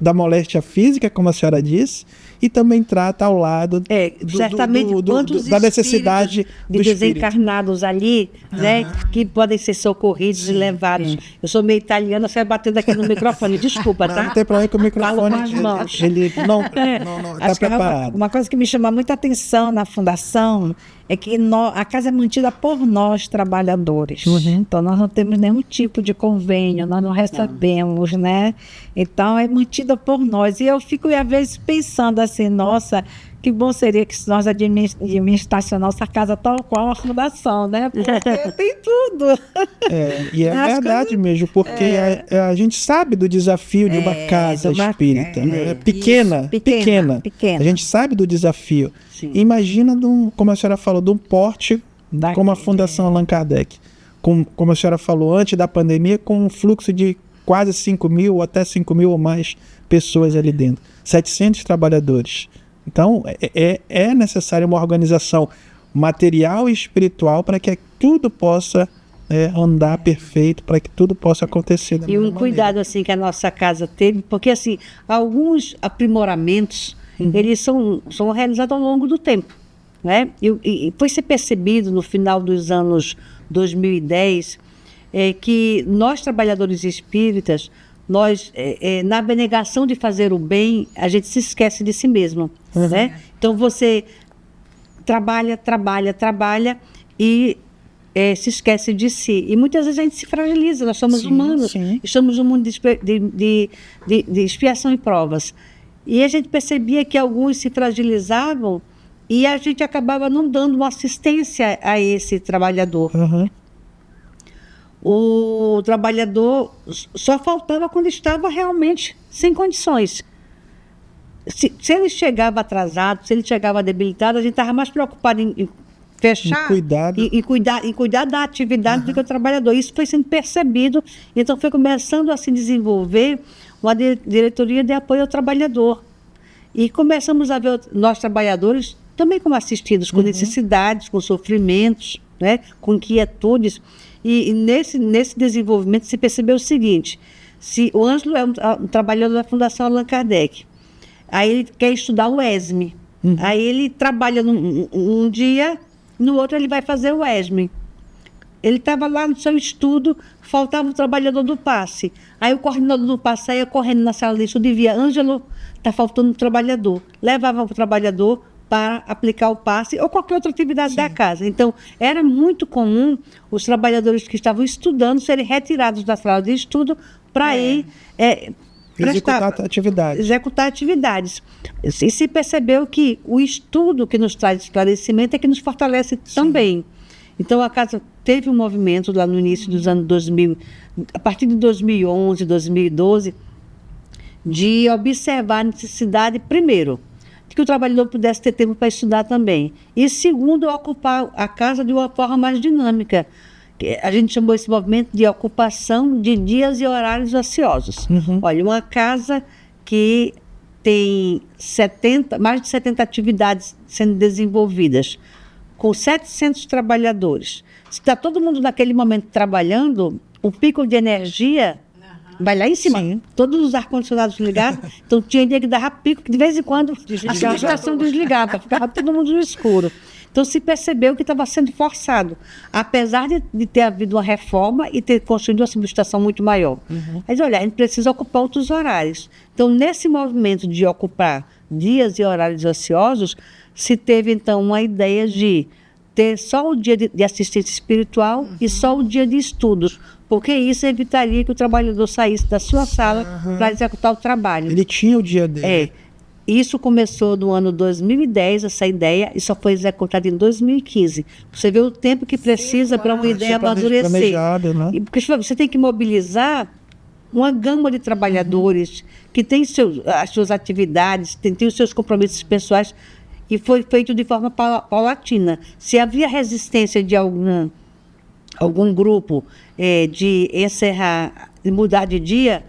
da moléstia física, como a senhora disse, e também trata ao lado certamente da necessidade de desencarnados ali, né, que podem ser socorridos e levados. Eu sou meio italiana, você vai batendo aqui no microfone. Desculpa, tá? Não tem problema que o microfone... Ele não está preparado. Uma coisa que me chama muita atenção na fundação é que a casa é mantida por nós, trabalhadores. Então, nós não temos nenhum tipo de convênio, nós não recebemos, né? Então, é mantida por nós. E eu fico, às vezes, pensando assim, nossa, que bom seria que nós administrássemos a nossa casa tal qual a fundação, né? Porque tem tudo. E é verdade mesmo, porque a gente sabe do desafio de uma casa espírita. Pequena. A gente sabe do desafio. Sim. Imagina, como a senhora falou, de um porte como a Fundação Allan Kardec. Como a senhora falou, antes da pandemia, com um fluxo de quase 5 mil ou até 5 mil ou mais pessoas ali dentro. 700 trabalhadores. Então, é necessária uma organização material e espiritual para que tudo possa andar perfeito, para que tudo possa acontecer. E um cuidado assim que a nossa casa teve, porque assim, alguns aprimoramentos, eles são realizados ao longo do tempo, né? E foi ser percebido no final dos anos 2010 que nós, trabalhadores espíritas, nós, na abnegação de fazer o bem, a gente se esquece de si mesmo, né? Então, você trabalha e se esquece de si. E muitas vezes a gente se fragiliza, nós somos humanos, estamos num mundo de expiação e provas. E a gente percebia que alguns se fragilizavam e a gente acabava não dando uma assistência a esse trabalhador. O trabalhador só faltava quando estava realmente sem condições. Se ele chegava atrasado, se ele chegava debilitado, a gente estava mais preocupado em fechar em cuidar da atividade do que o trabalhador. Isso foi sendo percebido, então foi começando a se desenvolver uma diretoria de apoio ao trabalhador. E começamos a ver nós, trabalhadores, também como assistidos, com necessidades, com sofrimentos, né, com inquietudes. E nesse desenvolvimento se percebeu o seguinte: se o Ângelo é um trabalhador da Fundação Allan Kardec, aí ele quer estudar o ESME, aí ele trabalha um dia, no outro ele vai fazer o ESME. Ele estava lá no seu estudo, faltava o trabalhador do passe. Aí o coordenador do passe saía correndo na sala de estudo e via: Ângelo, está faltando um trabalhador. Levava o trabalhador para aplicar o passe ou qualquer outra atividade da casa. Então, era muito comum os trabalhadores que estavam estudando serem retirados da sala de estudo para ir executar atividades. E se percebeu que o estudo que nos traz esclarecimento é que nos fortalece também. Então, a casa teve um movimento lá no início dos anos 2000, a partir de 2011, 2012, de observar a necessidade, primeiro, que o trabalhador pudesse ter tempo para estudar também. E segundo, ocupar a casa de uma forma mais dinâmica. A gente chamou esse movimento de ocupação de dias e horários ociosos. Olha, uma casa que tem mais de 70 atividades sendo desenvolvidas, com 700 trabalhadores. Se está todo mundo naquele momento trabalhando, o pico de energia vai lá em cima. Sim. Todos os ar-condicionados ligados, então tinha dia que dava pico, que de vez em quando a subestação desligava, ficava todo mundo no escuro. Então se percebeu que estava sendo forçado, apesar de ter havido uma reforma e ter construído uma subestação muito maior. Mas olha, a gente precisa ocupar outros horários. Então nesse movimento de ocupar dias e horários ociosos, se teve então uma ideia de ter só o dia de assistência espiritual e só o dia de estudos, porque isso evitaria que o trabalhador saísse da sua sala para executar o trabalho. Ele tinha o dia dele. Isso começou no ano 2010, essa ideia, e só foi executada em 2015. Você vê o tempo que precisa para uma ideia amadurecer. Né? Porque você tem que mobilizar uma gama de trabalhadores que tem as suas atividades, tem os seus compromissos pessoais, e foi feito de forma paulatina. Se havia resistência de algum grupo de encerrar, de mudar de dia,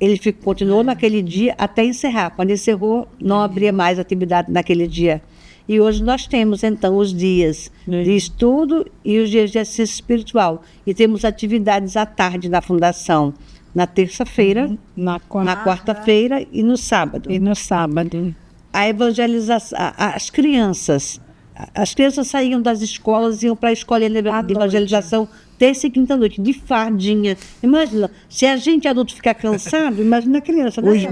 ele continuou naquele dia até encerrar. Quando encerrou, não abria mais atividade naquele dia. E hoje nós temos, então, os dias de estudo e os dias de assistência espiritual. E temos atividades à tarde na Fundação, na terça-feira, na quarta-feira e no sábado. A evangelização, as crianças saíam das escolas e iam para a escola de evangelização terça e quinta-noite, de fardinha. Imagina, se a gente adulto ficar cansado, imagina a criança. Né? Os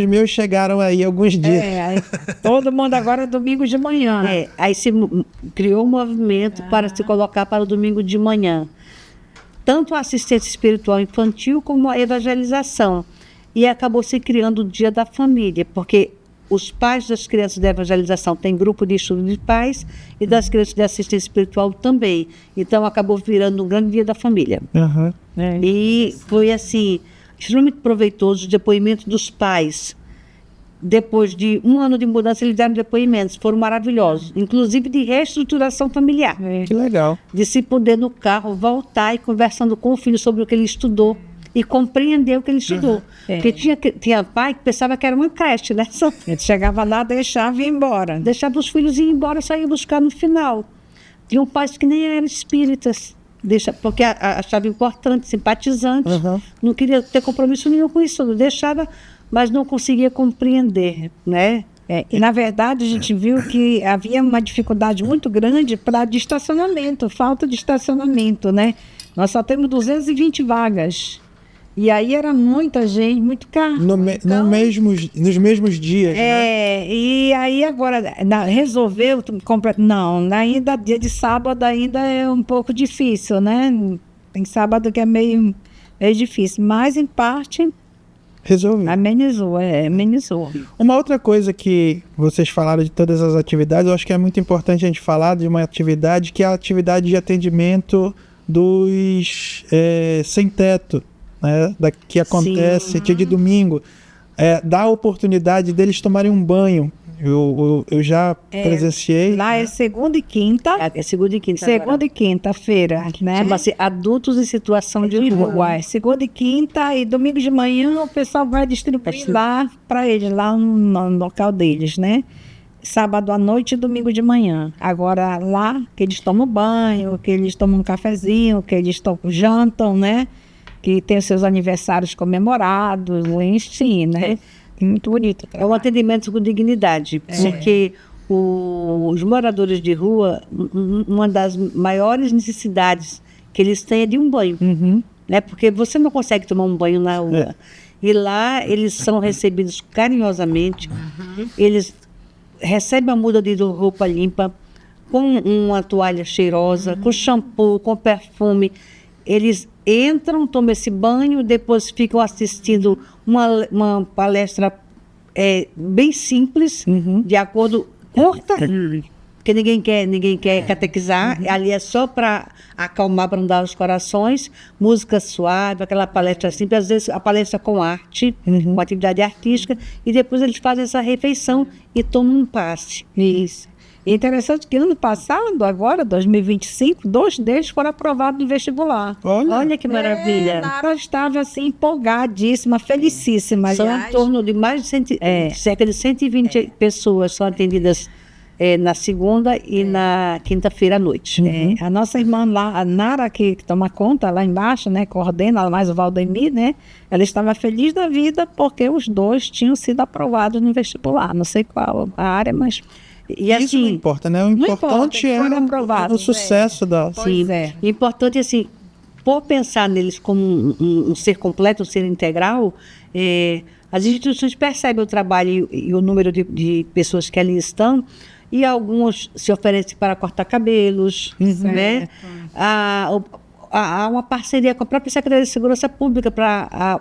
meus chegaram aí alguns dias. Todo mundo agora é domingo de manhã. Aí se criou um movimento para se colocar para o domingo de manhã. Tanto a assistência espiritual infantil como a evangelização. E acabou se criando o Dia da Família, porque os pais das crianças da evangelização têm grupo de estudo de pais e das crianças de assistência espiritual também. Então, acabou virando um grande dia da família. E foi, assim, extremamente proveitoso o depoimento dos pais. Depois de um ano de mudança, eles deram depoimentos, foram maravilhosos. Inclusive de reestruturação familiar. Que legal. De se poder no carro voltar e conversando com o filho sobre o que ele estudou. E compreender o que ele estudou. Porque tinha pai que pensava que era uma creche, né? Ele chegava lá, deixava e ia embora. Deixava os filhos ir embora, só ia buscar no final. Tinham pais que nem eram espíritas, porque achava importante, simpatizante, não queria ter compromisso nenhum com isso, deixava, mas não conseguia compreender, né? E, na verdade, a gente viu que havia uma dificuldade muito grande de estacionamento, falta de estacionamento, né? Nós só temos 220 vagas. E aí era muita gente, muito carro. Nos mesmos dias, né? E aí agora resolveu comprar. Não, ainda dia de sábado ainda é um pouco difícil, né? Tem sábado que é meio difícil, mas em parte resolveu. Amenizou. Uma outra coisa que vocês falaram de todas as atividades, eu acho que é muito importante a gente falar de uma atividade que é a atividade de atendimento dos sem teto. Né, que acontece dia de domingo, dá a oportunidade deles tomarem um banho. Eu já presenciei. Lá é segunda e quinta. Segunda e quinta. Segunda e quinta-feira, né? Chama-se Adultos em Situação de Rua. Segunda e quinta e domingo de manhã o pessoal vai distribuir lá para eles, lá no local deles, né? Sábado à noite e domingo de manhã. Agora lá que eles tomam banho, que eles tomam um cafezinho, que eles jantam, né? Que tem os seus aniversários comemorados, enfim, né? Muito bonito. É um atendimento com dignidade, porque os moradores de rua, uma das maiores necessidades que eles têm é de um banho, né? Porque você não consegue tomar um banho na rua. E lá eles são recebidos carinhosamente, eles recebem a muda de roupa limpa, com uma toalha cheirosa, com shampoo, com perfume. Eles entram, tomam esse banho, depois ficam assistindo uma palestra bem simples, de acordo curta, porque ninguém quer catequizar, ali é só para acalmar, brandar os corações, música suave, aquela palestra simples, às vezes a palestra com arte, com atividade artística, e depois eles fazem essa refeição e tomam um passe. Isso. E interessante que ano passado, agora, 2025, 2 deles foram aprovados no vestibular. Olha que maravilha. Ela estava assim, empolgadíssima, felicíssima. São em torno de mais de cerca de 120 pessoas são atendidas na segunda e na quinta-feira à noite. A nossa irmã lá, a Nara, que toma conta lá embaixo, né, coordena, mais o Valdemir, né, ela estava feliz da vida porque os 2 tinham sido aprovados no vestibular. Não sei qual a área, mas... E assim, isso não importa, né? O importante é o sucesso da... Sim, o importante é assim, por pensar neles como um ser completo, um ser integral, as instituições percebem o trabalho e o número de pessoas que ali estão, e alguns se oferecem para cortar cabelos, né? Há uma parceria com a própria Secretaria de Segurança Pública para a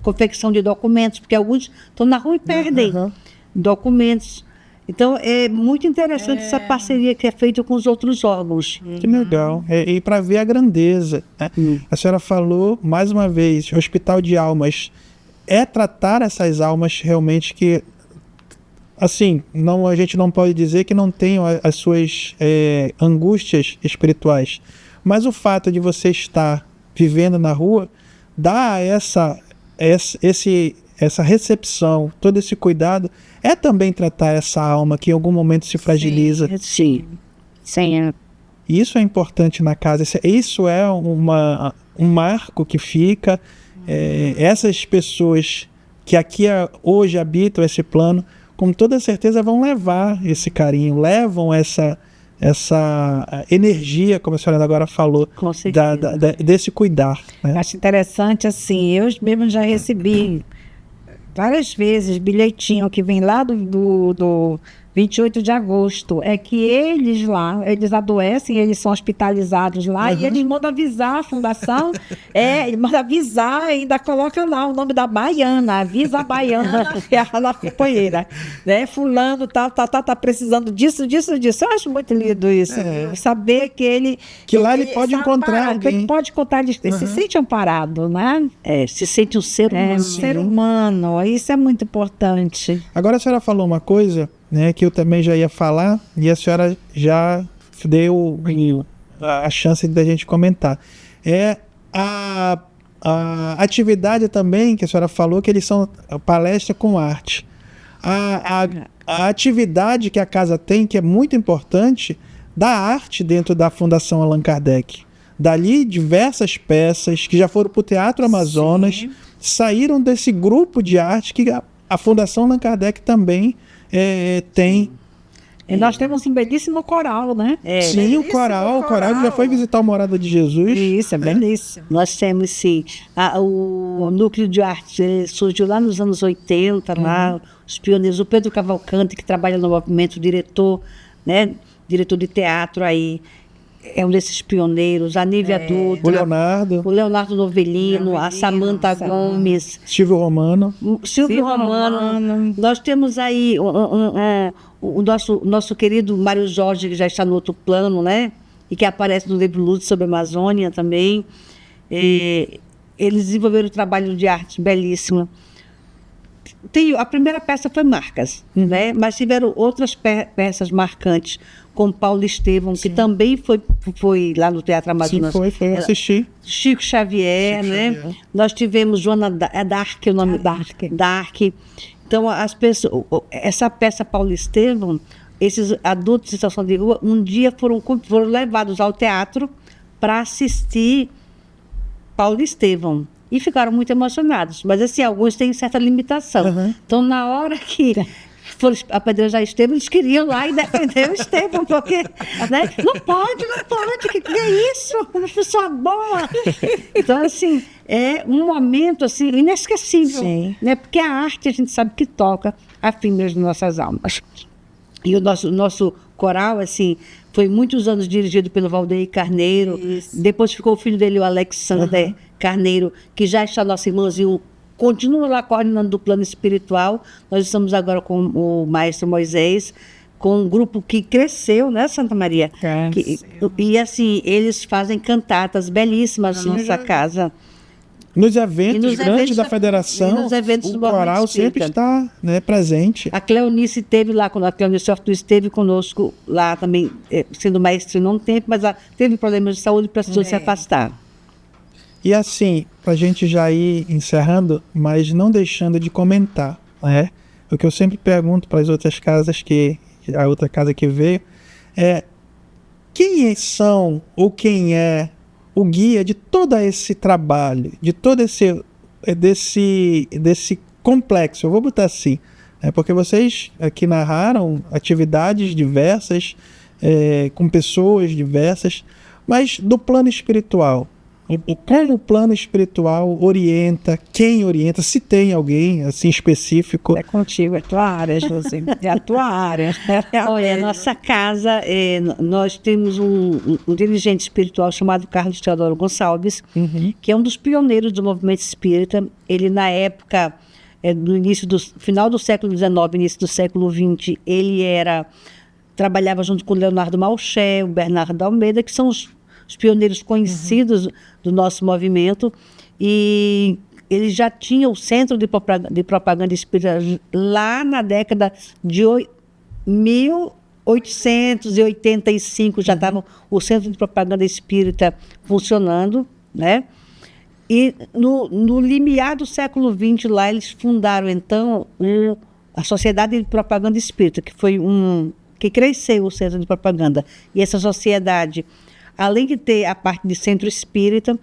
confecção de documentos, porque alguns estão na rua e perdem documentos. Então, é muito interessante essa parceria que é feita com os outros órgãos. Que legal. E para ver a grandeza, né? A senhora falou, mais uma vez, Hospital de Almas. É tratar essas almas realmente que, assim, a gente não pode dizer que não tenham as suas angústias espirituais. Mas o fato de você estar vivendo na rua dá essa recepção, todo esse cuidado, é também tratar essa alma que em algum momento se fragiliza. Sim. Isso é importante na casa, isso é um marco que fica. Essas pessoas que aqui hoje habitam esse plano, com toda certeza vão levar esse carinho, levam essa energia, como a senhora agora falou, desse cuidar. Né? Acho interessante, assim, eu mesmo já recebi várias vezes bilhetinho que vem lá do 28 de agosto, é que eles adoecem, eles são hospitalizados lá, e eles mandam avisar a fundação, eles mandam avisar e ainda coloca lá o nome da baiana, avisa a baiana, que é a companheira, né, fulano, tá precisando disso. Eu acho muito lindo isso, saber que lá ele pode encontrar alguém. Ele pode encontrar, ele se sente amparado, né? Se sente um ser humano. Ser humano, isso é muito importante. Agora a senhora falou uma coisa, né, que eu também já ia falar, e a senhora já deu a chance da gente comentar. É a atividade também, que a senhora falou, que eles são palestra com arte. A atividade que a casa tem, que é muito importante, da arte dentro da Fundação Allan Kardec. Dali, diversas peças que já foram para o Teatro Amazonas, saíram desse grupo de arte que a Fundação Allan Kardec também tem. E nós temos um belíssimo coral, né? Sim, o coral que já foi visitar o Morada de Jesus. Isso, é belíssimo. Nós temos, sim. O núcleo de arte surgiu lá nos anos 80, lá, os pioneiros, o Pedro Cavalcante, que trabalha no movimento, diretor de teatro aí, é um desses pioneiros, a Nívia Dutra, o Leonardo Novelino, a Samantha Gomes, Silvio Romano. Nós temos aí o nosso querido Mário Jorge, que já está no outro plano, né? E que aparece no livro Luz sobre a Amazônia também. Eles desenvolveram um trabalho de arte belíssimo. A primeira peça foi Marcas, né? Mas tiveram outras peças marcantes, como Paulo Estevão, que também foi lá no Teatro Amazonas. Sim, foi assistir. Chico Xavier, né? Xavier. Nós tivemos Joana Dark, o nome Dark. Então, essa peça Paulo Estevão, esses adultos em situação de rua, um dia foram levados ao teatro para assistir Paulo Estevão. E ficaram muito emocionados. Mas, assim, alguns têm certa limitação. Então, na hora que foram apedrejar Estevão, eles queriam lá e defender o Estevão, porque, né? Não pode, que é isso? Uma pessoa boa. Então, assim, é um momento, assim, inesquecível. Né? Porque a arte, a gente sabe que toca a fibras das nossas almas. E o nosso coral, assim, foi muitos anos dirigido pelo Valdeir Carneiro. Isso. Depois ficou o filho dele, o Alexander Carneiro, que já está nosso irmãozinho, continua lá coordenando do plano espiritual. Nós estamos agora com o maestro Moisés, com um grupo que cresceu, né, Santa Maria? E assim, eles fazem cantatas belíssimas na nossa casa. Nos eventos grandes da federação, o coral sempre está, né, presente. A Cleonice esteve lá, quando a Cleonice Ortiz esteve conosco lá também, sendo maestra não tempo, mas teve problemas de saúde e precisou se afastar. E assim, para a gente já ir encerrando, mas não deixando de comentar, né? O que eu sempre pergunto para as outras casas a outra casa que veio, é quem são ou quem é o guia de todo esse trabalho, de todo desse complexo, eu vou botar assim, né? Porque vocês aqui narraram atividades diversas, com pessoas diversas, mas do plano espiritual, como o plano espiritual orienta, quem orienta, se tem alguém assim específico. É contigo, é tua área, Josi. É a tua área. Olha, nossa casa, nós temos um dirigente espiritual chamado Carlos Teodoro Gonçalves, que é um dos pioneiros do movimento espírita. Ele, na época, final do século XIX, início do século XX, ele trabalhava junto com o Leonardo Malché, o Bernardo Almeida, que são os pioneiros conhecidos do nosso movimento, e ele já tinha o Centro de Propaganda Espírita lá na década de 1885, já estava o Centro de Propaganda Espírita funcionando, né? E no limiar do século XX, lá eles fundaram, então, a Sociedade de Propaganda Espírita, que foi que cresceu o Centro de Propaganda. E essa sociedade, além de ter a parte de centro espírita,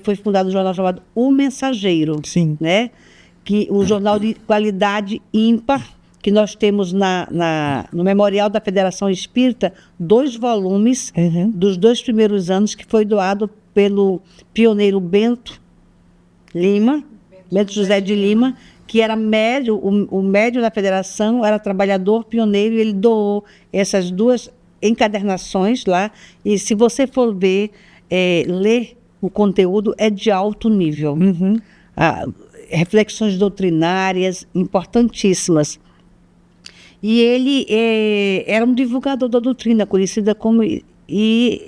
foi fundado um jornal chamado O Mensageiro. Sim. Né? Um jornal de qualidade ímpar, que nós temos no Memorial da Federação Espírita, 2 volumes dos 2 primeiros anos, que foi doado pelo pioneiro Bento José de Lima, que era médio, o médio da federação, era trabalhador pioneiro, e ele doou essas 2 encadernações lá, e se você for ver, ler o conteúdo, é de alto nível. Reflexões doutrinárias importantíssimas. E ele era um divulgador da doutrina, conhecida como... E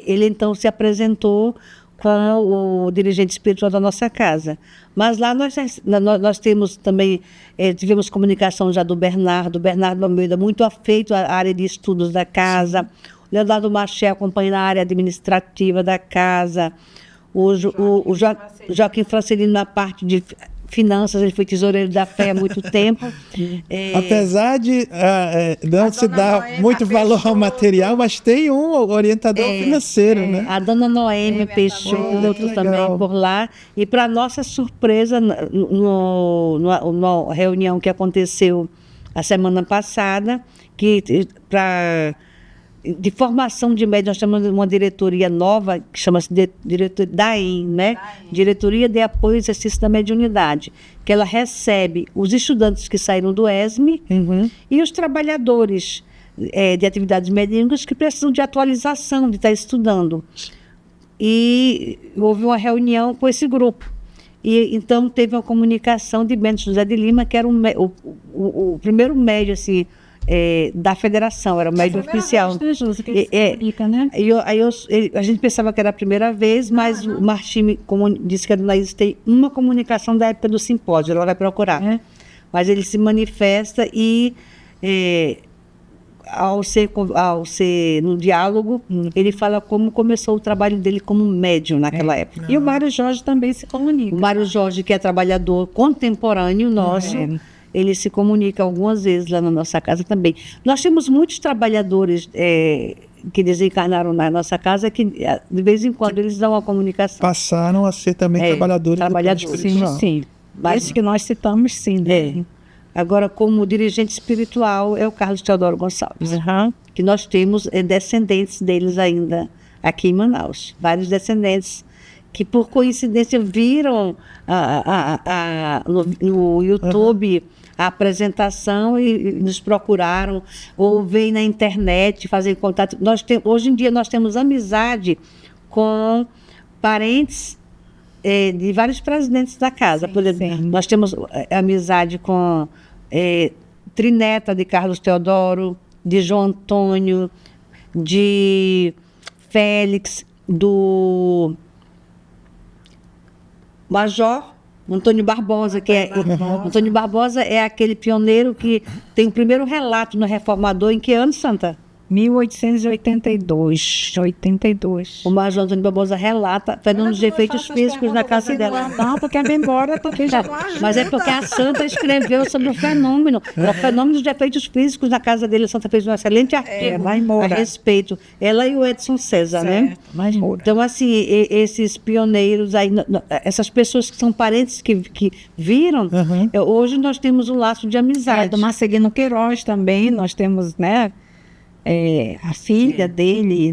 ele, então, se apresentou com o dirigente espiritual da nossa casa. Mas lá nós temos também, tivemos comunicação já do Bernardo Almeida, muito afeito à área de estudos da casa. O Leonardo Malché acompanha na área administrativa da casa. O Joaquim Francelino na parte de finanças, ele foi tesoureiro da fé há muito tempo. Apesar de não se dar muito valor ao material, mas tem um orientador financeiro, né? A dona Noêmia Peixoto também por lá. E, para nossa surpresa, numa reunião que aconteceu a semana passada, de formação de médios, nós temos uma diretoria nova, que chama-se DAEM, né? Diretoria de Apoio e Exercício da Mediunidade, que ela recebe os estudantes que saíram do ESME e os trabalhadores de atividades mediúnicas que precisam de atualização, de estar estudando. E houve uma reunião com esse grupo. E então teve uma comunicação de Bento José de Lima, que era o primeiro médio, assim, da federação, era o médio oficial. A gente pensava que era a primeira vez, mas o Martim disse que a dona Isis tem uma comunicação da época do simpósio, ela vai procurar. Mas ele se manifesta e, ao ser no diálogo, ele fala como começou o trabalho dele como médium naquela época. E o Mário Jorge também se comunica. O Mário Jorge, que é trabalhador contemporâneo nosso, ele se comunica algumas vezes lá na nossa casa também. Nós temos muitos trabalhadores que desencarnaram na nossa casa, que de vez em quando eles dão uma comunicação. Passaram a ser também trabalhadores. Sim. Esse que nós citamos, sim. Agora, como dirigente espiritual, é o Carlos Teodoro Gonçalves, que nós temos descendentes deles ainda aqui em Manaus. Vários descendentes que, por coincidência, viram no YouTube a apresentação e nos procuraram, ou veem na internet, fazem contato. Hoje em dia nós temos amizade com parentes de vários presidentes da casa. Por exemplo, nós temos amizade com Trineta de Carlos Teodoro, de João Antônio, de Félix, do Major Antônio Barbosa, Antônio Barbosa é aquele pioneiro que tem o primeiro relato no Reformador. Em que ano, Santa? 1882. O Major Antônio Barbosa relata fenômenos de efeitos físicos na casa dela. Não, porque é memória, porque já Mas é porque a Santa escreveu sobre o fenômeno de efeitos físicos na casa dele. A Santa fez um excelente artigo lá em Moura. a respeito. Ela e o Edson César, né? Lá em Moura. Então, assim, esses pioneiros aí, essas pessoas que são parentes que viram, hoje nós temos um laço de amizade. Do Marcelino Queiroz também, nós temos, né? A filha dele,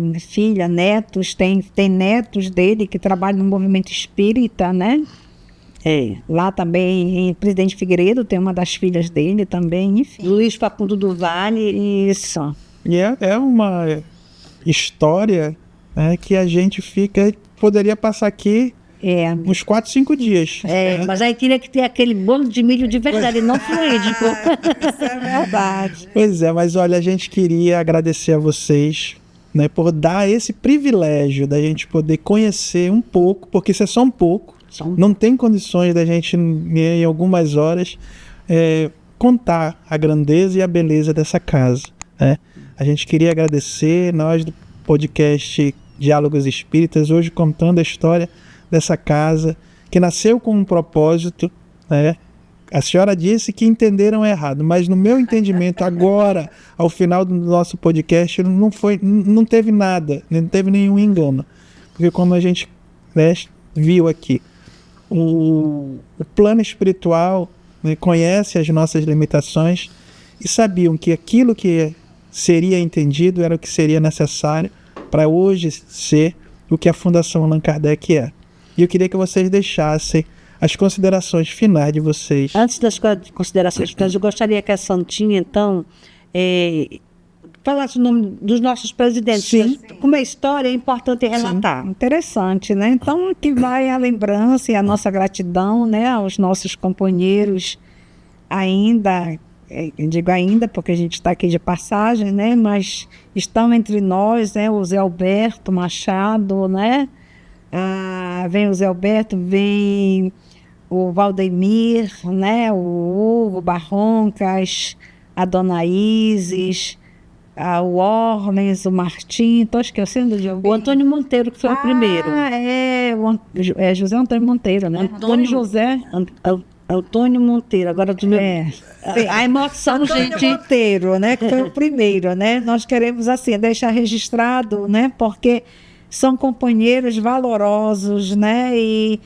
netos, tem netos dele que trabalham no movimento espírita, né? Lá também, em Presidente Figueiredo, tem uma das filhas dele também, enfim. Luiz Facundo do Vale. Isso. E é uma história, né, que a gente poderia passar aqui uns 4, 5 dias. Mas aí teria que ter aquele bolo de milho de verdade, não fluídico. Isso é verdade. Pois é, mas olha, a gente queria agradecer a vocês, né, por dar esse privilégio da gente poder conhecer um pouco, porque isso é só um pouco, não tem condições da gente, em algumas horas, contar a grandeza e a beleza dessa casa, né? A gente queria agradecer, nós do podcast Diálogos Espíritas, hoje contando a história dessa casa, que nasceu com um propósito, né? A senhora disse que entenderam errado, mas no meu entendimento agora, ao final do nosso podcast, não teve nada, não teve nenhum engano, porque como a gente, né, viu aqui, o plano espiritual, né, conhece as nossas limitações e sabiam que aquilo que seria entendido era o que seria necessário para hoje ser o que a Fundação Allan Kardec é. E eu queria que vocês deixassem as considerações finais de vocês. Antes das considerações finais, eu gostaria que a Santinha, então, falasse o nome dos nossos presidentes. Sim. Como é história, é importante relatar. Interessante, né? Então, que vai a lembrança e a nossa gratidão, né, aos nossos companheiros ainda, eu digo ainda porque a gente está aqui de passagem, né, mas estão entre nós, né, o Zé Alberto Machado, né, vem o Zé Alberto, vem o Valdemir, né, o Hugo Barroncas, a Dona Isis, o Orlens, o Martim, estou esquecendo de alguém. O Antônio Monteiro, que foi o primeiro. José Antônio Monteiro, né? Antônio José Antônio Monteiro, agora do meu... A emoção, Antônio gente... Monteiro, né, que foi o primeiro, né? Nós queremos, assim, deixar registrado, né, porque são companheiros valorosos, né, e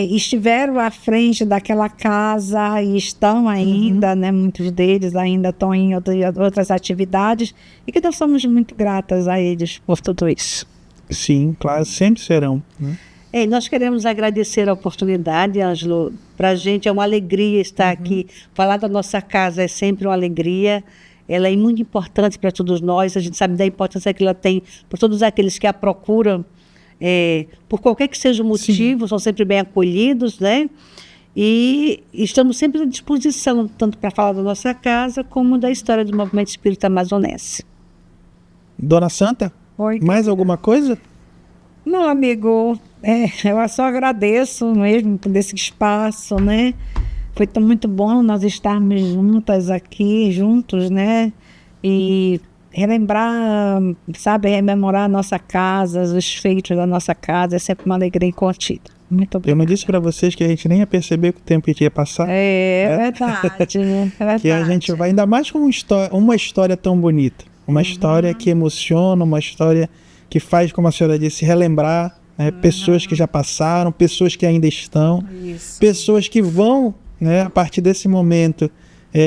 estiveram à frente daquela casa e estão ainda, né, muitos deles ainda estão em outras atividades e que nós somos muito gratas a eles por tudo isso. Sim, claro, sempre serão, né? Nós queremos agradecer a oportunidade, Ângelo. Para a gente é uma alegria estar aqui. Falar da nossa casa é sempre uma alegria. Ela é muito importante para todos nós. A gente sabe da importância que ela tem por todos aqueles que a procuram. Por qualquer que seja o motivo, são sempre bem acolhidos, né? E estamos sempre à disposição, tanto para falar da nossa casa, como da história do movimento espírita amazonense. Dona Santa, Oi. mais alguma coisa? Não, amigo, eu só agradeço mesmo por esse espaço, né? Foi muito bom nós estarmos juntos, né? E relembrar, sabe, rememorar a nossa casa, os feitos da nossa casa, é sempre uma alegria incontida. Muito obrigada. Eu não disse para vocês que a gente nem ia perceber que o tempo ia passar? Verdade, né? É verdade. Que a gente vai, ainda mais com uma história tão bonita. Uma história que emociona, uma história que faz, como a senhora disse, relembrar, né, pessoas que já passaram, pessoas que ainda estão, pessoas que vão, né, a partir desse momento,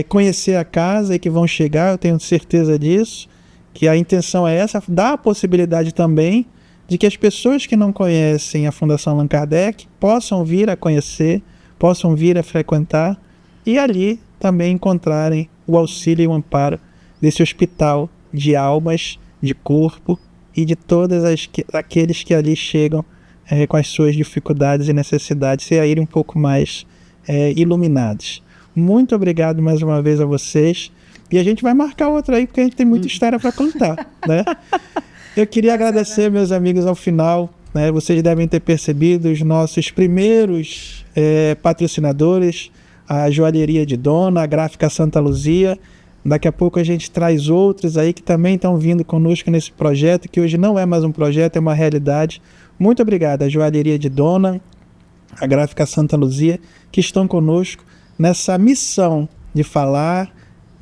conhecer a casa e que vão chegar, eu tenho certeza disso, que a intenção é essa, dar a possibilidade também de que as pessoas que não conhecem a Fundação Allan Kardec possam vir a conhecer, possam vir a frequentar e ali também encontrarem o auxílio e o amparo desse hospital de almas, de corpo e de todos aqueles que ali chegam com as suas dificuldades e necessidades e a irem um pouco mais iluminados. Muito obrigado mais uma vez a vocês E a gente vai marcar outra aí, porque a gente tem muita história para contar, né? Eu queria agradecer, meus amigos, ao final, né? Vocês devem ter percebido os nossos primeiros patrocinadores, a Joalheria de Dona, a Gráfica Santa Luzia. Daqui a pouco a gente traz outros aí que também estão vindo conosco nesse projeto, que hoje não é mais um projeto, é uma realidade. Muito obrigado à Joalheria de Dona, a Gráfica Santa Luzia, que estão conosco nessa missão de falar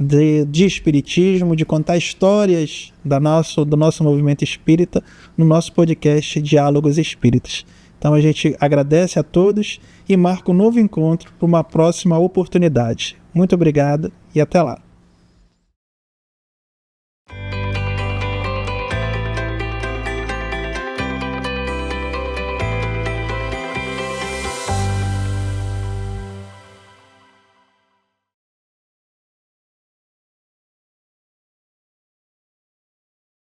de espiritismo, de contar histórias do nosso movimento espírita no nosso podcast Diálogos Espíritas. Então a gente agradece a todos e marca um novo encontro para uma próxima oportunidade. Muito obrigado e até lá.